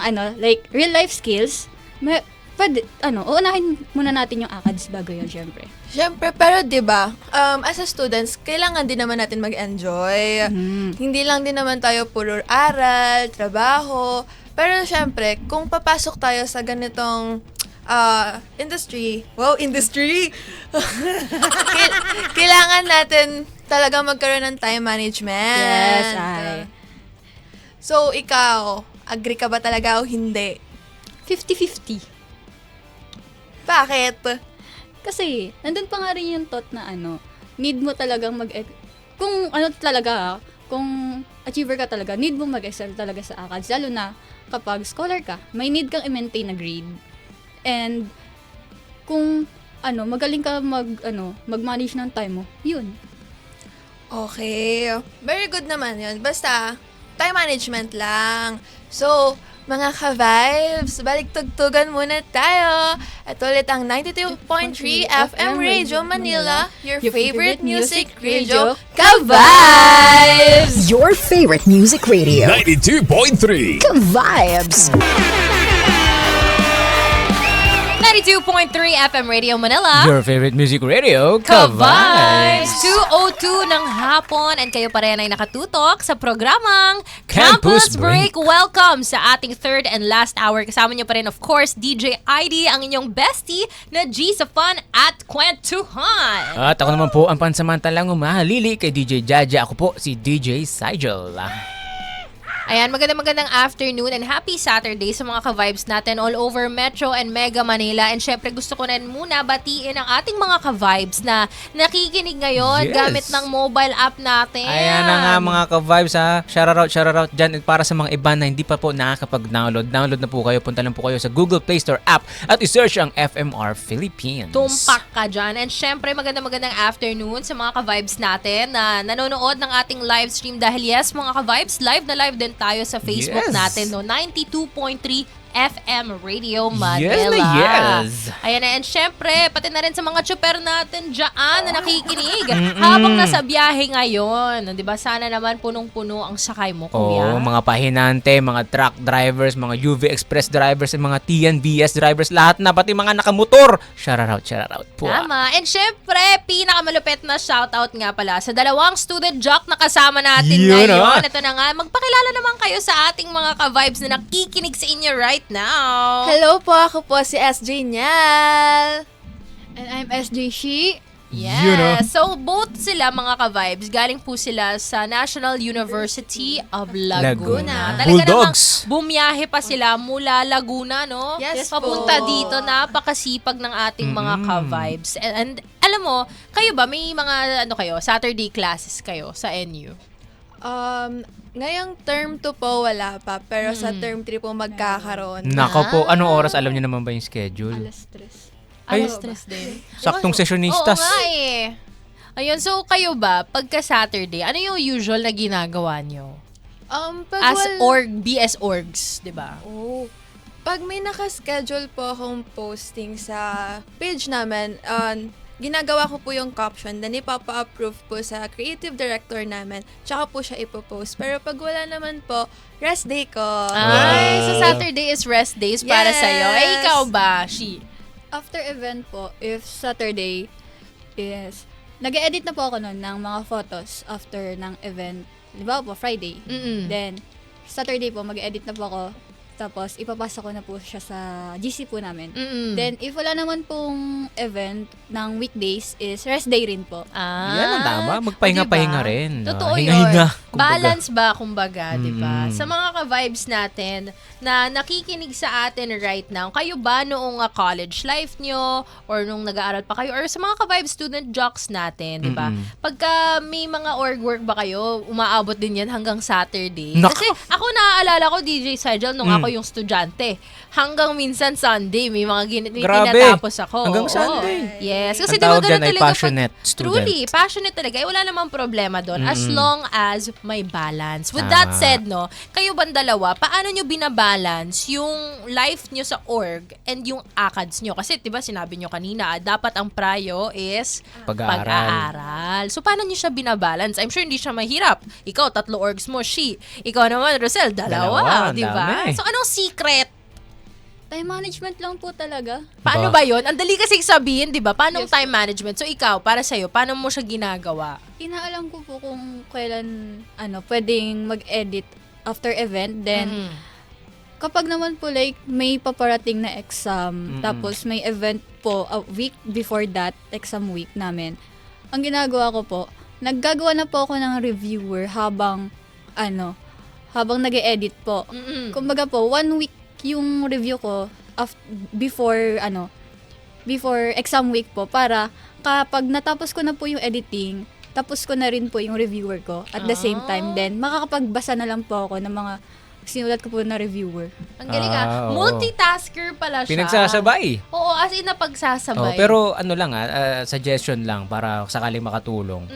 real life skills, uunahin muna natin yung ACADS bago yun, syempre. Syempre, pero 'di ba, as a students, kailangan din naman natin mag-enjoy. Hindi lang din naman tayo puro aral, trabaho. Pero syempre, kung papasok tayo sa ganitong industry, kailangan natin talaga magkaroon ng time management. Yes, ay. So, ikaw, agree ka ba talaga o hindi? 50-50. Bakit? Kasi, nandun pa nga rin yung thought na need mo talagang kung kung achiever ka talaga, need mo mag-excel talaga sa ACADS. Lalo na kapag scholar ka, may need kang i-maintain na grade. And, kung magaling ka mag-manage ng time mo, yun. Okay. Very good naman yun. Basta, time management lang. So, mga ka-vibes, balik tugtugan muna tayo. Ito ulit ang 92.3 FM Radio Manila, your favorite music radio, Ka-vibes! Your favorite music radio. 92.3 Vibes. 92.3 FM Radio Manila. Your favorite music radio, Ka-vibes! Ka-vibes. 2:02 ng hapon and kayo pa rin ay nakatutok sa programang Campus Break. Welcome sa ating third and last hour. Kasama niyo pa rin, of course, DJ ID, ang inyong bestie na G sa Fun at Kwentuhan. At ako naman po ang pansamantalang umahalili kay DJ Jaja. Ako po si DJ Sigel. Ayan, magandang afternoon and happy Saturday sa mga ka-vibes natin all over Metro and Mega Manila. And syempre gusto ko rin muna batiin ang ating mga ka-vibes na nakikinig ngayon Yes. gamit ng mobile app natin. Ayan na nga mga ka-vibes ha. Shoutout dyan. Para sa mga iba na hindi pa po nakakapag-download, download na po kayo. Punta lang po kayo sa Google Play Store app at isearch ang FMR Philippines. Tumpak ka dyan. And syempre, magandang afternoon sa mga ka-vibes natin na nanonood ng ating live stream dahil yes, mga ka-vibes, live na live din tayo sa Facebook Yes. natin, no? 92.3 FM Radio Yes Manila. na yes. Ayan na, and syempre, pati na rin sa mga tsuper natin dyan na nakikinig habang nasa biyahe ngayon. Di ba? Sana naman punong-puno ang sakay mo, kuya. Oo, mga pahinante, mga truck drivers, mga UV Express drivers, mga TNBS drivers, lahat na, pati mga nakamotor. Shout out po. Tama. And syempre, pinakamalupit na shoutout nga pala sa dalawang student jock na kasama natin Yun, ngayon. Ito na nga, magpakilala naman kayo sa ating mga ka-vibes na nakikinig sa inyo right now. Hello po, ako po si SJ Nyal. And I'm SJ Shi. Yes. Yun, So, both sila mga ka-vibes, galing po sila sa National University of Laguna. Laguna. Talaga Bulldogs. namang bumiyahe pa sila mula Laguna, no? Yes Papunta po. dito, napakasipag ng ating mga ka-vibes. And alam mo, kayo ba, may mga Saturday classes kayo sa NU? Ngayong term 2 po wala pa, pero sa term 3 po magkakaroon. Nako po, anong oras alam niyo naman ba yung schedule? Alas 3. Ay, Stress din. Saktong sessionistas. Oo nga eh. Ayun, so kayo ba, pagka Saturday, ano yung usual na ginagawa nyo? Pag As BS orgs, di ba? Oh. Pag may nakaschedule po akong posting sa page namin, ginagawa ko po yung caption, then ipapa-approve po sa creative director namin, tsaka po siya ipopost. Pero pag wala naman po, rest day ko. Ay, so Saturday is rest days para Yes. sa'yo. Eh, ikaw ba, Shi? After event po, if Saturday is, nag-edit na po ako nun ng mga photos after ng event. Di ba po, Friday. Mm-mm. Then, Saturday po, mag-edit na po ako. Tapos, ipapasa ko na po siya sa GC po namin. Mm-mm. Then, if wala naman pong event ng weekdays, is rest day rin po. Yan ang tama. Magpahinga-pahinga diba? rin. Totoo Hinga-hinga, yun. kumbaga. Balance ba, kumbaga, di ba? Mm. Sa mga ka-vibes natin na nakikinig sa atin right now, kayo ba noong college life nyo or nung nag-aaral pa kayo or sa mga ka-vibes student jocks natin, di ba? Pagka may mga org work ba kayo, umaabot din yan hanggang Saturday. Nako! Kasi ako naaalala ko, DJ Sigel, nung ako yung estudyante, hanggang minsan Sunday, may mga Grabe. tinatapos ako. Hanggang Oo. Sunday. Yes. Kasi Ang di ba tawag ganun dyan ay talaga passionate student. Truly, passionate talaga. Eh, wala namang problema doon as long as may balance. With that Tama. said, no, kayo bang dalawa, paano nyo binabalance yung life nyo sa org and yung ACADS nyo? Kasi, di ba, sinabi nyo kanina, dapat ang prayo is Pag-aaral. pag-aaral. So, paano nyo siya binabalance? I'm sure hindi siya mahirap. Ikaw, 3 orgs mo, Shi. Ikaw naman, Rosel, Dalawa, dalawa. Di ba? dami. So, anong secret? Time management lang po talaga. Paano ba yun? Ang dali kasi sabihin, di ba? Paano Yes, time management? So, ikaw, para sa'yo, paano mo siya ginagawa? Inaalam ko po kung kailan pwedeng mag-edit after event. Then, kapag naman po like may paparating na exam, tapos may event po a week before that, exam week namin, ang ginagawa ko po, naggagawa na po ako ng reviewer habang nag-e-edit po. Kumbaga po, 1 week yung review ko before exam week po para kapag natapos ko na po yung editing, tapos ko na rin po yung reviewer ko at the same time then makakapagbasa na lang po ako ng mga sinulat ko po na reviewer. Ang galing Oo. Multitasker pala siya. Pinagsasabay. Oo, as in napagsasabay. Pero ano lang suggestion lang para sakaling makatulong.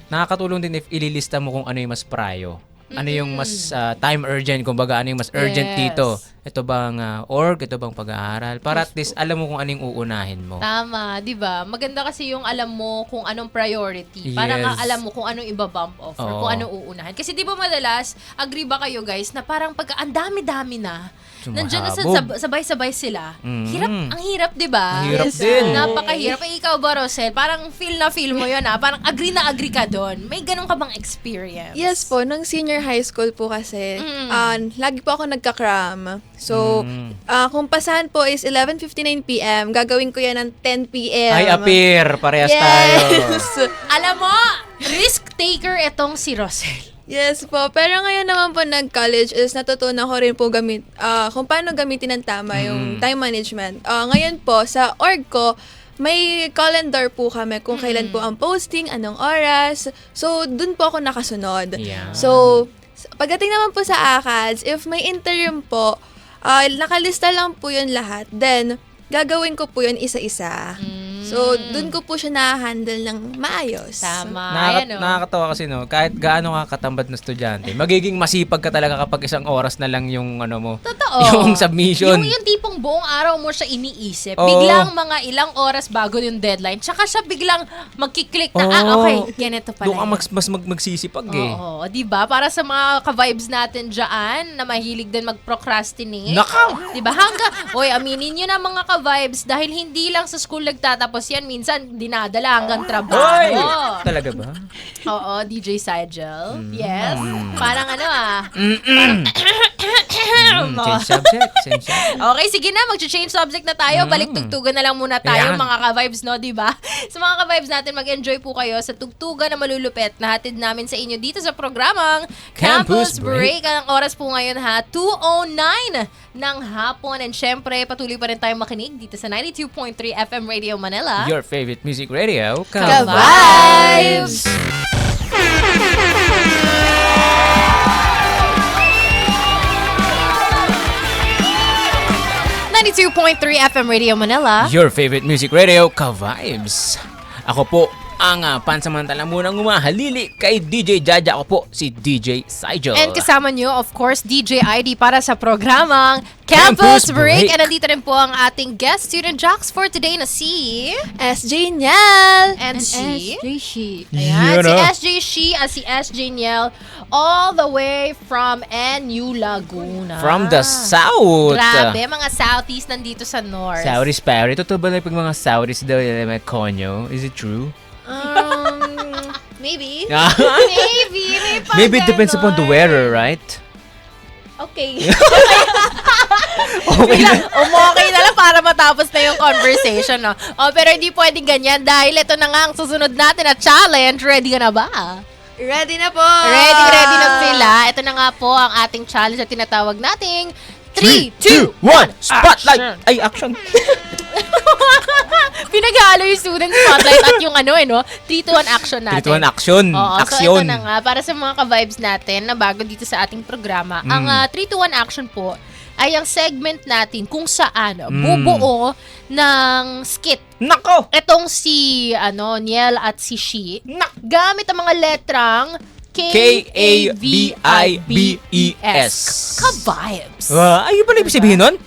Nakakatulong din if ililista mo kung ano yung mas prayo. Ano yung mas time urgent, kumbaga ano yung mas urgent Yes. dito. Ito bang org, ito bang pag-aaral? Para at least alam mo kung ano yung uunahin mo. Tama, di ba? Maganda kasi yung alam mo kung anong priority. Para nga Yes. alam mo kung anong iba-bump off or Oo. kung anong uunahan. Kasi di ba madalas, agree ba kayo guys, na parang pagka ang dami-dami na, nandiyan na Sumahabog. sabay-sabay sila. Mm. Ang hirap, di ba? Ang hirap din. Napakahirap. Eh, ikaw ba, Rosel? Parang feel mo yun, ha? Parang agree na agree ka doon. May ganun ka bang experience? Yes po, nung senior high school po kasi, lagi po ako nagka-cram. So, kung pasahan po is 11:59 p.m., gagawin ko yan ng 10 p.m. Ay, appear. Parehas tayo. Yes! Alam mo, risk taker itong si Rosel. Yes po. Pero ngayon naman po nag-college is natutunan ko rin po kung paano gamitin ng tama yung time management. Ngayon po, sa org ko, may calendar po kami kung kailan po ang posting, anong oras. So, dun po ako nakasunod. Yeah. So, pagdating naman po sa ACADS, if may interim po, nakalista lang po yun lahat. Then, gagawin ko po yun isa-isa. So, dun ko po siya na-handle ng maayos. Tama. Ayan, oh. Nakakatawa kasi kahit gaano ka katambad na estudyante, magiging masipag ka talaga kapag isang oras na lang yung mo. Totoo. Yung submission. Yung tipong buong araw mo siya iniisip. Oo. Biglang mga ilang oras bago yung deadline. Tsaka siya biglang magkiklik na, Oo. okay, ganito pala. Doon ka yun. magsisipag eh. Oo, di ba? Para sa mga ka-vibes natin dyan na mahilig din mag-procrastinate. Naka! Di ba? Aminin nyo na mga ka-vibes dahil hindi lang sa school nagtatapos yan. Minsan, dinadala hanggang trabaho. Oy! Talaga ba? Oo, DJ Sigel. Yes. Parang Change subject. Okay, sige na, mag-change subject na tayo. Balik tugtugan na lang muna tayo, Ayan. mga ka-vibes, no, di ba? Sa mga ka-vibes natin, mag-enjoy po kayo sa tugtugan na malulupet na hatid namin sa inyo dito sa programang Campus Campus Break. Ang oras po ngayon, 2:09 ng hapon. And syempre, patuloy pa rin tayong makinig dito sa 92.3 FM Radio Manila. Your favorite music radio. Ka-vibes! 92.3 FM Radio Manila. Your favorite music radio, Ka-Vibes. Ako po ang pansamantalang munang umahalili kay DJ Jaja. Ako po si DJ Sigel. And kasama nyo, of course, DJ ID para sa programang Campus Break. And nandito rin po ang ating guest student jocks for today na si SJ Niel! and si Rishi. Ayan, Yun, si ah. SJ Shi at si SJ Niel all the way from NU Laguna. From the South. Grabe, mga Southeast nandito sa North. Saudis pare. Totoo ba na pag mga Saudis daw yung may konyo? Is it true? Maybe. Ah. Maybe. May pag Maybe it depends upon the ganon. weather, right? Okay. Okay na lang para matapos na yung conversation, no? Pero hindi pwedeng ganyan dahil ito na nga ang susunod natin na challenge. Ready ka na ba? Ready na po! Ready na sila. Ito na nga po ang ating challenge na tinatawag nating 3, 2, 1, spotlight! Ay, action! Pinaghalo yung student spotlight at yung 3 to 1 action natin. 3 to 1 action. Oo, Aksyon. so ito na nga, para sa mga ka-vibes natin na bago dito sa ating programa, ang 3 to 1 action po ay ang segment natin kung saan bubuo ng skit. Nako! Etong si Niel at si Shi, gamit ang mga letrang K-A-V-I-B-E-S. Ka-vibes. Ay, pala ibig sabihin nun?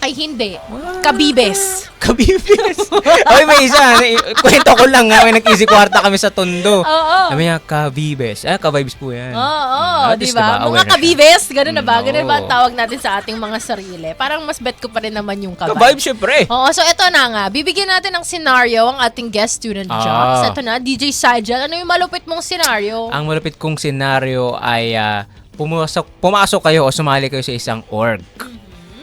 Ay, hindi. Kabibes. Kabibis. Ay, may isa. Kwento ko lang nga. May nag-easy kwarta kami sa Tondo. Oo. Sabi niya, kabibes. Ka-vibes po yan. Oo, At di least, ba? diba, Mga aware na siya. kabibes, gano'n na ba? Gano'n ba ang Oo. tawag natin sa ating mga sarili? Parang mas bet ko pa rin naman yung Ka-vibes, ka-vibes. syempre. Oo, so eto na nga. Bibigyan natin ng scenario ang ating guest student jocks. Eto na, DJ Sigel. Ano yung malupit mong scenario? Ang malupit kong senaryo ay pumasok kayo o sumali kayo sa isang org.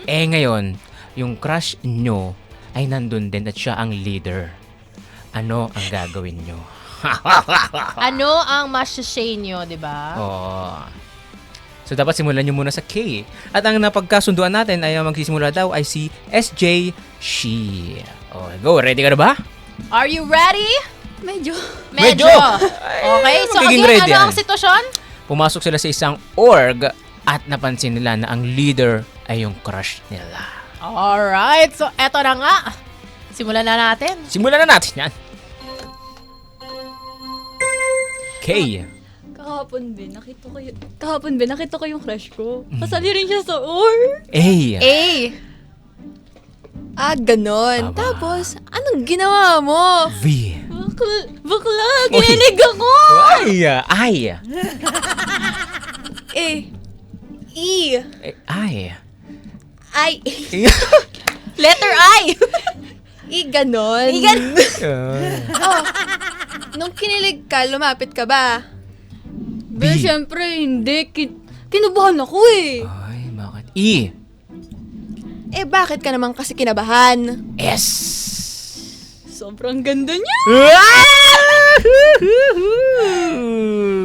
Eh ngayon, yung crush nyo ay nandun din at siya ang leader. Ano ang gagawin nyo? Ano ang masasay nyo, di ba? Oh. So dapat simulan nyo muna sa K. At ang napagkasunduan natin ay ang magsisimula daw ay si SJ Shi. Oh, go. Ready ka na ba? Are you ready? Medyo. Medyo. Okay, so magiging again, ready ano ang yan. sitwasyon? Pumasok sila sa isang org at napansin nila na ang leader ay yung crush nila. Alright, so eto na nga. Simulan na natin. Simulan na natin yan. K. Kahapon ba, nakita ko yung crush ko. Kasali rin siya sa org. A. Ganon. Tama. Tapos, anong ginawa mo? V. Bakla, ginilig ako! Ay. I. E. I. I. Letter I. Ganon. Nung kinilig ka, lumapit ka ba? Pero syempre, hindi. Kinabahan ako eh. Ay, bakit? E. Bakit ka naman kasi kinabahan? S. Sobrang ganda niya.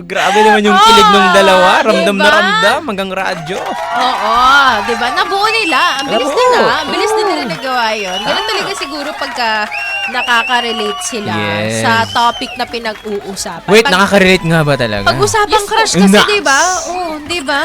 Grabe naman yung kilig ng dalawa. Ramdam na diba? ramdam hanggang radyo. Oo, di ba? Nabuo nila. Ang bilis Oo. nila. Ang bilis na nila nagawa yun. Ganun talaga siguro pagka nakaka-relate sila Yes. sa topic na pinag-uusapan. Wait, nakaka-relate nga ba talaga? Pag-usapang crush kasi, Naks. di ba? Oo, di ba?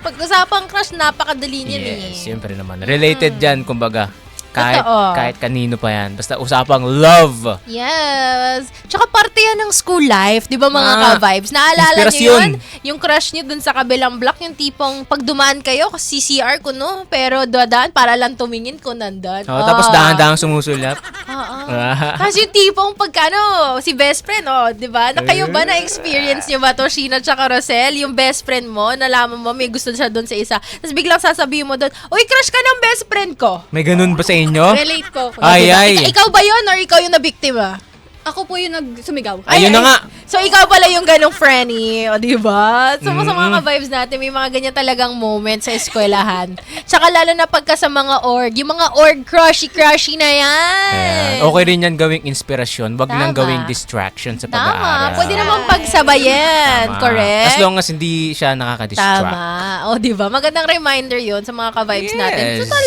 Pag-usapang crush, napakadali niyan eh. Yes, siyempre naman. Related dyan, kumbaga. Totoo. Kahit kanino pa yan. Basta usapang love. Yes. Tsaka parte yan ng school life, di ba mga ka-vibes? Naalala niyo Inspirasyon. yun? Yung crush niyo dun sa kabilang block, yung tipong pag dumaan kayo, kasi CCR ko, no? Pero dadaan para lang tumingin ko nandun. Tapos dahan-dahang sumusulap. Oo. Kasi yung tipong pagkano, si best friend, di ba? Na kayo ba na-experience niyo ba to, Sheena tsaka Rosel? Yung best friend mo, nalaman mo, may gusto siya doon sa isa. Tapos biglang sasabihin mo doon, uy, crush ka ng best friend ko. May ganun ba sa inyo? Relate po ako. Ay. Ikaw ba yun or ikaw yung nabiktima? Ako po yung nagsumigaw. Ayun na nga. So, ikaw pala yung ganong friendly, o diba? So, sa mga ka-vibes natin, may mga ganyan talagang moments sa eskwelahan. Tsaka lalo na pagka sa mga org, yung mga org crushy na yan. Ayan. Okay rin yan gawing inspirasyon. Wag nang Tama. gawing distraction sa Tama. pag-aaral. Pwede naman pagsabayan. Tama. Correct? As long as hindi siya nakaka-distract. Tama. O, diba? Magandang reminder yun sa mga ka-vibes natin. Yes. Total,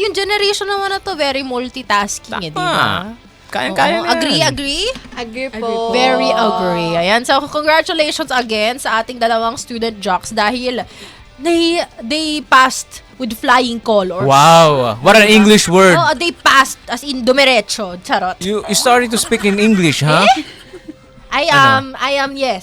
yung generation naman na to, very multitasking, Tama. diba? Kaya-kaya Oo. na yan. Agree? Agree po. Very agree. Ayan. So, congratulations again sa ating dalawang student jocks dahil they passed with flying colors. Wow. What an English word. Oh, they passed as in dumiretso. Charot. You started to speak in English, huh? I am, yes.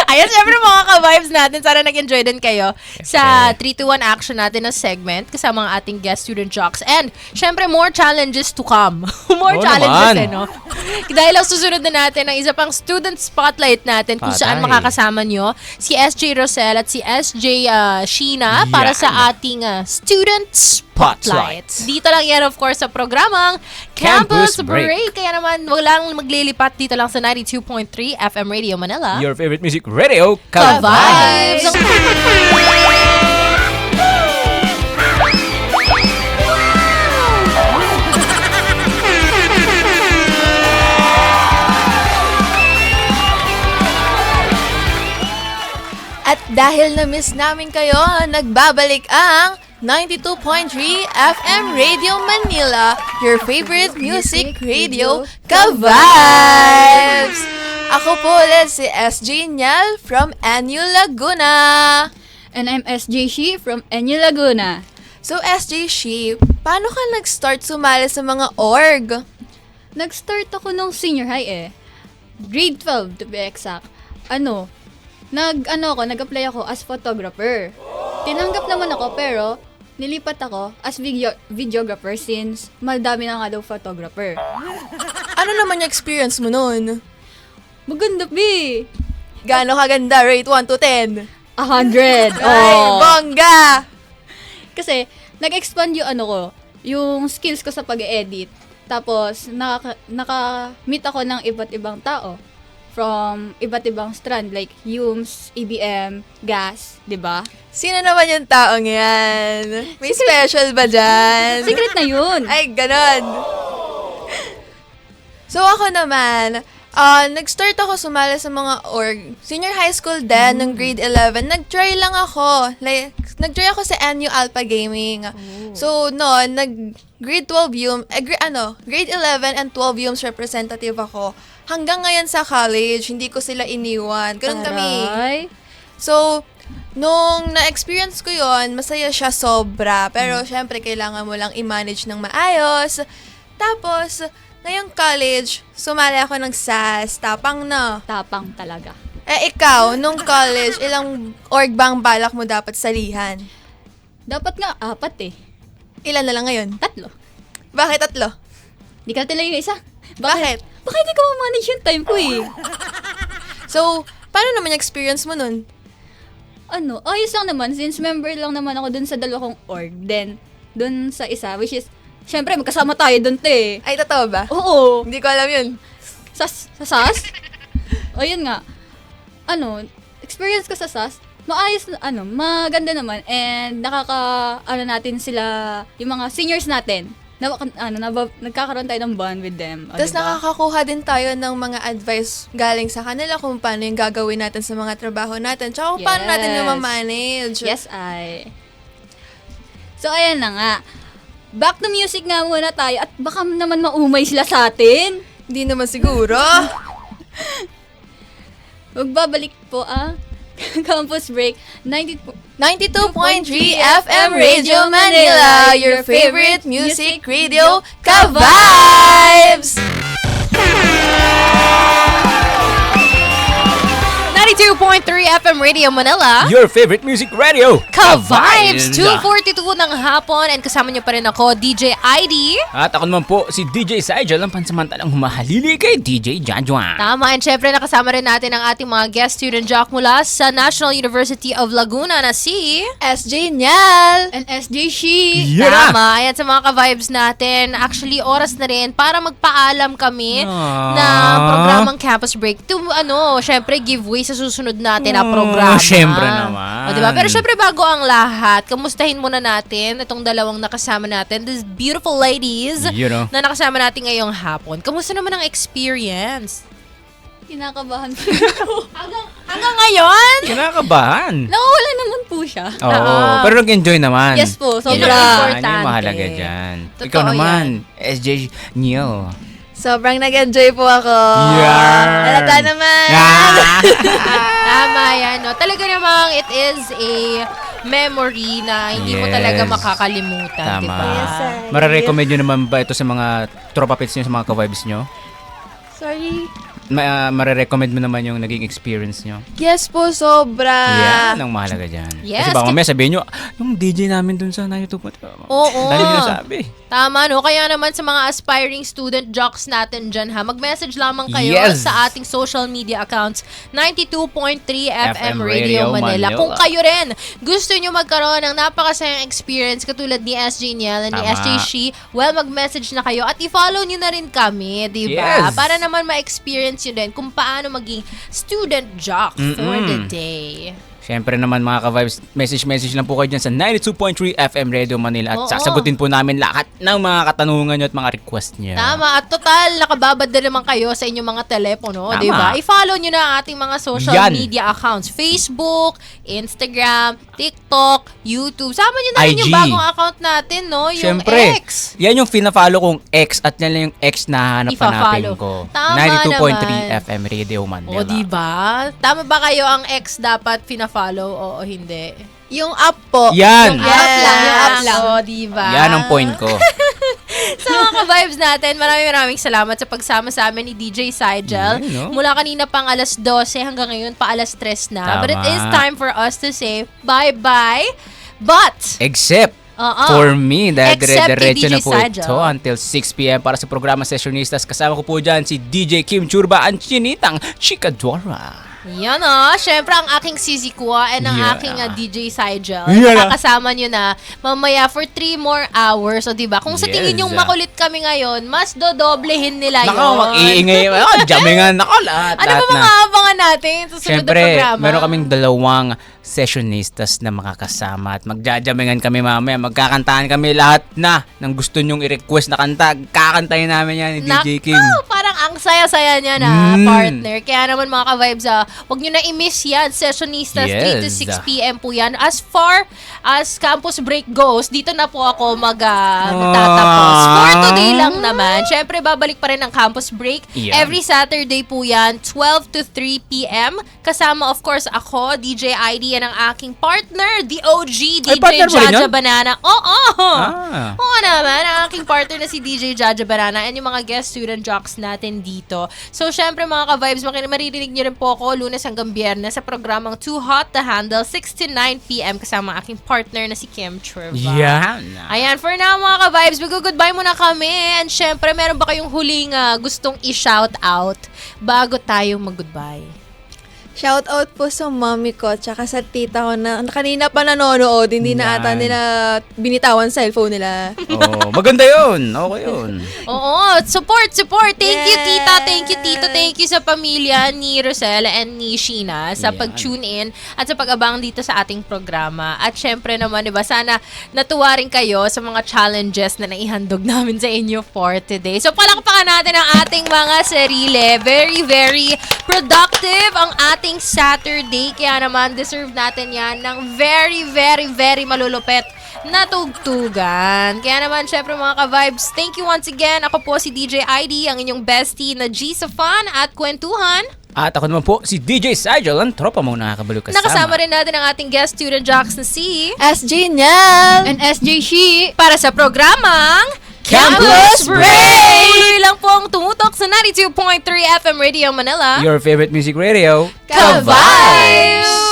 Ayan, syempre mga ka-vibes natin. Sana nag-enjoy din kayo sa 3-2-1 action natin na segment kasama ang ating guest student jocks. And, syempre, more challenges to come. More Oo challenges, naman. no? Dahil ang susunod na natin ang isa pang student spotlight natin kung saan Patay. makakasama nyo si SJ Rosel at si SJ Sheena para Yan. sa ating student spotlight. Spotlight. Dito lang yan, of course, sa programang Campus Campus Break. Break. Kaya naman, walang maglilipat dito lang sa 92.3 FM Radio Manila. Your favorite music radio, Ka-vibes! At dahil na-miss namin kayo, nagbabalik ang 92.3 FM Radio Manila, your favorite music radio, Ka-Vibes! Ako po ulit si SJ Nyal from NU Laguna. And I'm SJ Shi from NU Laguna. So SJ Shi, paano ka nag-start sumali sa mga org? Nag-start ako nung senior high Grade 12 to be exact. Nag-apply ako as photographer. Tinanggap naman ako pero nilipat ako as videographer since madami na nga daw photographer. Ano naman yung experience mo nun? Maganda, B! Gaano kaganda? Rate 1 to 10? 100! Ay, bongga! Kasi, nag-expand yung skills ko sa pag-edit. Tapos, naka-meet ako ng iba't ibang tao. From iba't ibang strand, like Humes, EBM, Gas, di ba? Sino naman yung taong yan? May special ba dyan? Secret na yun! Ay, ganon. So, ako naman, nag-start ako sumali sa mga org. Senior high school din, nung grade 11. Nag-try lang ako. Like, nag-try ako sa NU Alpha Gaming. So, grade 12 grade 11 and 12 Humes representative ako. Hanggang ngayon sa college, hindi ko sila iniwan. Ganun kami. Aray. So, nung na-experience ko yon, masaya siya sobra. Pero, syempre, kailangan mo lang i-manage ng maayos. Tapos, ngayong college, sumali ako ng SAS. Tapang na. Tapang talaga. Ikaw, nung college, ilang org bang balak mo dapat salihan? Dapat nga 4 Ilan na lang ngayon? 3. Bakit 3? Di ka tila yung isa. Bakit? Baka hindi ko ma-manage yung time ko So, paano naman yung experience mo nun? Ayos lang naman. Since member lang naman ako dun sa 2 kong org. Then, dun sa isa, which is, syempre, magkasama tayo dun, te. Ay, totoo ba? Oo. Hindi ko alam yun. Sa SAS? O, yun nga. Experience ko sa SAS, maayos, maganda naman. And, natin sila, yung mga seniors natin. Nagkakaroon tayo ng bond with them. Tapos diba? nakakakuha din tayo ng mga advice galing sa kanila kung paano yung gagawin natin sa mga trabaho natin. Tsaka kung paano natin yung ma-manage. Yes, I. So, ayan na nga. Back to music nga muna tayo at baka naman maumay sila sa atin. Hindi naman siguro. Magbabalik po Campus Break 92.3 FM Radio Manila, your favorite music radio, Ka-Vibes! 92.3 FM Radio Manila. Your favorite music radio. Ka-Vibes! 2:42 ng hapon and kasama niyo pa rin ako, DJ ID. At ako naman po, si DJ Saijal, ang pansamantalang humahalili kay DJ Jajwa. Tama, and syempre nakasama rin natin ang ating mga guest student jock mula sa National University of Laguna na si... SJ Nyal! and SJ She. Yeah! Tama, ayan sa mga ka-vibes natin. Actually, oras na rin para magpaalam kami na programang Campus Break to, syempre, giveaway sa susunod natin na programa. Syempre naman. O, diba? Pero syempre, bago ang lahat, kamustahin muna natin itong dalawang nakasama natin, these beautiful ladies na nakasama natin ngayong hapon. Kamusta naman ang experience? Kinakabahan po ako. Hanggang ngayon? Kinakabahan. Nakawala naman po siya. Oo, pero nag-enjoy naman. Yes po, Yun ang sobra. importante. Yan yung mahalaga dyan. Totoo Ikaw naman, SJ Neil. Sobrang nag-enjoy po ako. Yarn! Halata naman. Tama yan, no? Talaga namang it is a memory na hindi mo talaga Yes. makakalimutan, Tama. di ba? Yes, sir. Mararecommend nyo naman ba ito sa mga tropa pits nyo, sa mga ka-vibes nyo? Sorry. Mararecommend mo naman yung naging experience nyo? Yes po, sobra. Yan ang mahalaga dyan. Yes, Kasi baka mamaya sabihin nyo, yung DJ namin dun sa 92. Oo. Dahil nyo nasabi. Tama, no? Kaya naman sa mga aspiring student jocks natin dyan, ha, mag-message lamang kayo Yes. sa ating social media accounts, 92.3 FM FM Radio Radio Manila. Manila. Kung kayo rin gusto nyo magkaroon ng napakasayang experience katulad ni SJ Niel and ni Tama. SJ She, well, mag-message na kayo at i-follow nyo na rin kami, di ba? Yes. Para naman ma-experience nyo din kung paano maging student jock for the day. Siyempre naman mga ka-vibes, message lang po kayo dyan sa 92.3 FM Radio Manila at Oo. sasagutin po namin lahat ng mga katanungan nyo at mga request nyo. Tama. At total, nakababad na naman kayo sa inyong mga telepono, Tama. di ba? I-follow nyo na ang ating mga social Yan. media accounts. Facebook, Instagram, TikTok, YouTube. Sama nyo na rin IG. yung bagong account natin, no? Yung Siyempre, X. yan yung fina-follow kong X at yan lang yung X na hanap-hanapin Ifa-follow. ko. Tama 92.3 naman. FM Radio Manila. O, di ba? Tama ba kayo ang X dapat fina-follow o hindi? Yung app po. Yan! Yung Yes. app lang. Yung app lang. O, di ba? Yan ang point ko. Sa mga ka-vibes natin, maraming salamat sa pagsama sa amin ni DJ Saijal. No? Mula kanina pang alas 12 hanggang ngayon pa alas 3 na. Tama. But it is time for us to say bye-bye. But, Except Oo. for me, dahil Except kay dire-diretso DJ na po Sajo. ito until 6 p.m. para sa programa Sessionistas. Kasama ko po dyan si DJ Kim Churba, ang chinitang Chikadora. yan syempre ang aking Sisi Kua and ang Yeah. aking DJ Saijal. Yeah. Kakasama nyo na mamaya for 3 more hours. So, diba? Kung sa Yes. tingin yung makulit kami ngayon, mas dodoblehin nila yun. Nako, mag-iingay. Jamingan. Nako, lahat. Ano lahat ba mga abangan natin sa susunod na Siyempre, programa? meron kaming dalawang sessionistas na makakasama at magjajamingan kami mamaya. Magkakantahan kami lahat na ng gusto nyong i-request na kanta. Kakantahin namin yan ni DJ Kim. Parang ang saya-saya niya na, partner. Kaya naman mga ka-vibes, huwag nyo na i-miss yan. Sessionistas, 3 to Yes. 6 p.m. po yan. As far as campus break goes, dito na po ako magtatapos. For today lang naman. Siyempre, babalik pa rin ang campus break. Yan. Every Saturday po yan, 12 to 3 p.m. Kasama, of course, ako, DJ ID, and ang aking partner, the OG, DJ partner mo rin Jaja yun? Banana. Oo! Ah. Oo naman, ang aking partner na si DJ Jaja Banana and yung mga guest student jocks natin dito. So, syempre mga ka-vibes, maririnig nyo rin po ako Lunes hanggang Biyernes sa programang Too Hot to Handle, 6 to 9 p.m. kasama ang aking partner na si Kim Churva. Yan. Ayan, for now mga ka-vibes, mag-goodbye muna kami. And syempre, meron ba kayong huling gustong i-shout out bago tayo mag-goodbye? Shout out po sa mommy ko tsaka sa tita ko na kanina pa nanonood. Hindi na ata Yan. nila binitawan cellphone nila. Oh, maganda yun. Okay yun. Oo, support. Thank you, Yes. tita. Thank you, tito. Thank you sa pamilya ni Rosella and ni Sheena sa Yan. pag-tune in at sa pag-abang dito sa ating programa. At syempre naman, diba, sana natuwa rin kayo sa mga challenges na naihandog namin sa inyo for today. So, palakpakan natin ang ating mga sarili. Very, very productive ang ating Saturday. Kaya naman, deserve natin yan ng very, very, very malulupet na tugtugan. Kaya naman, syempre mga ka-vibes, thank you once again. Ako po si DJ ID, ang inyong bestie na G sa fun at kwentuhan. At ako naman po, si DJ Sigel, ang tropa mo nakakabaliw kasama. Nakasama rin natin ang ating guest student jocks na si SJ Niel! And SJ Shi. para sa programang Campus Break! Tuloy lang po ang tumutok sa 92.3 FM Radio Manila. Your favorite music radio. Ka-Vibes!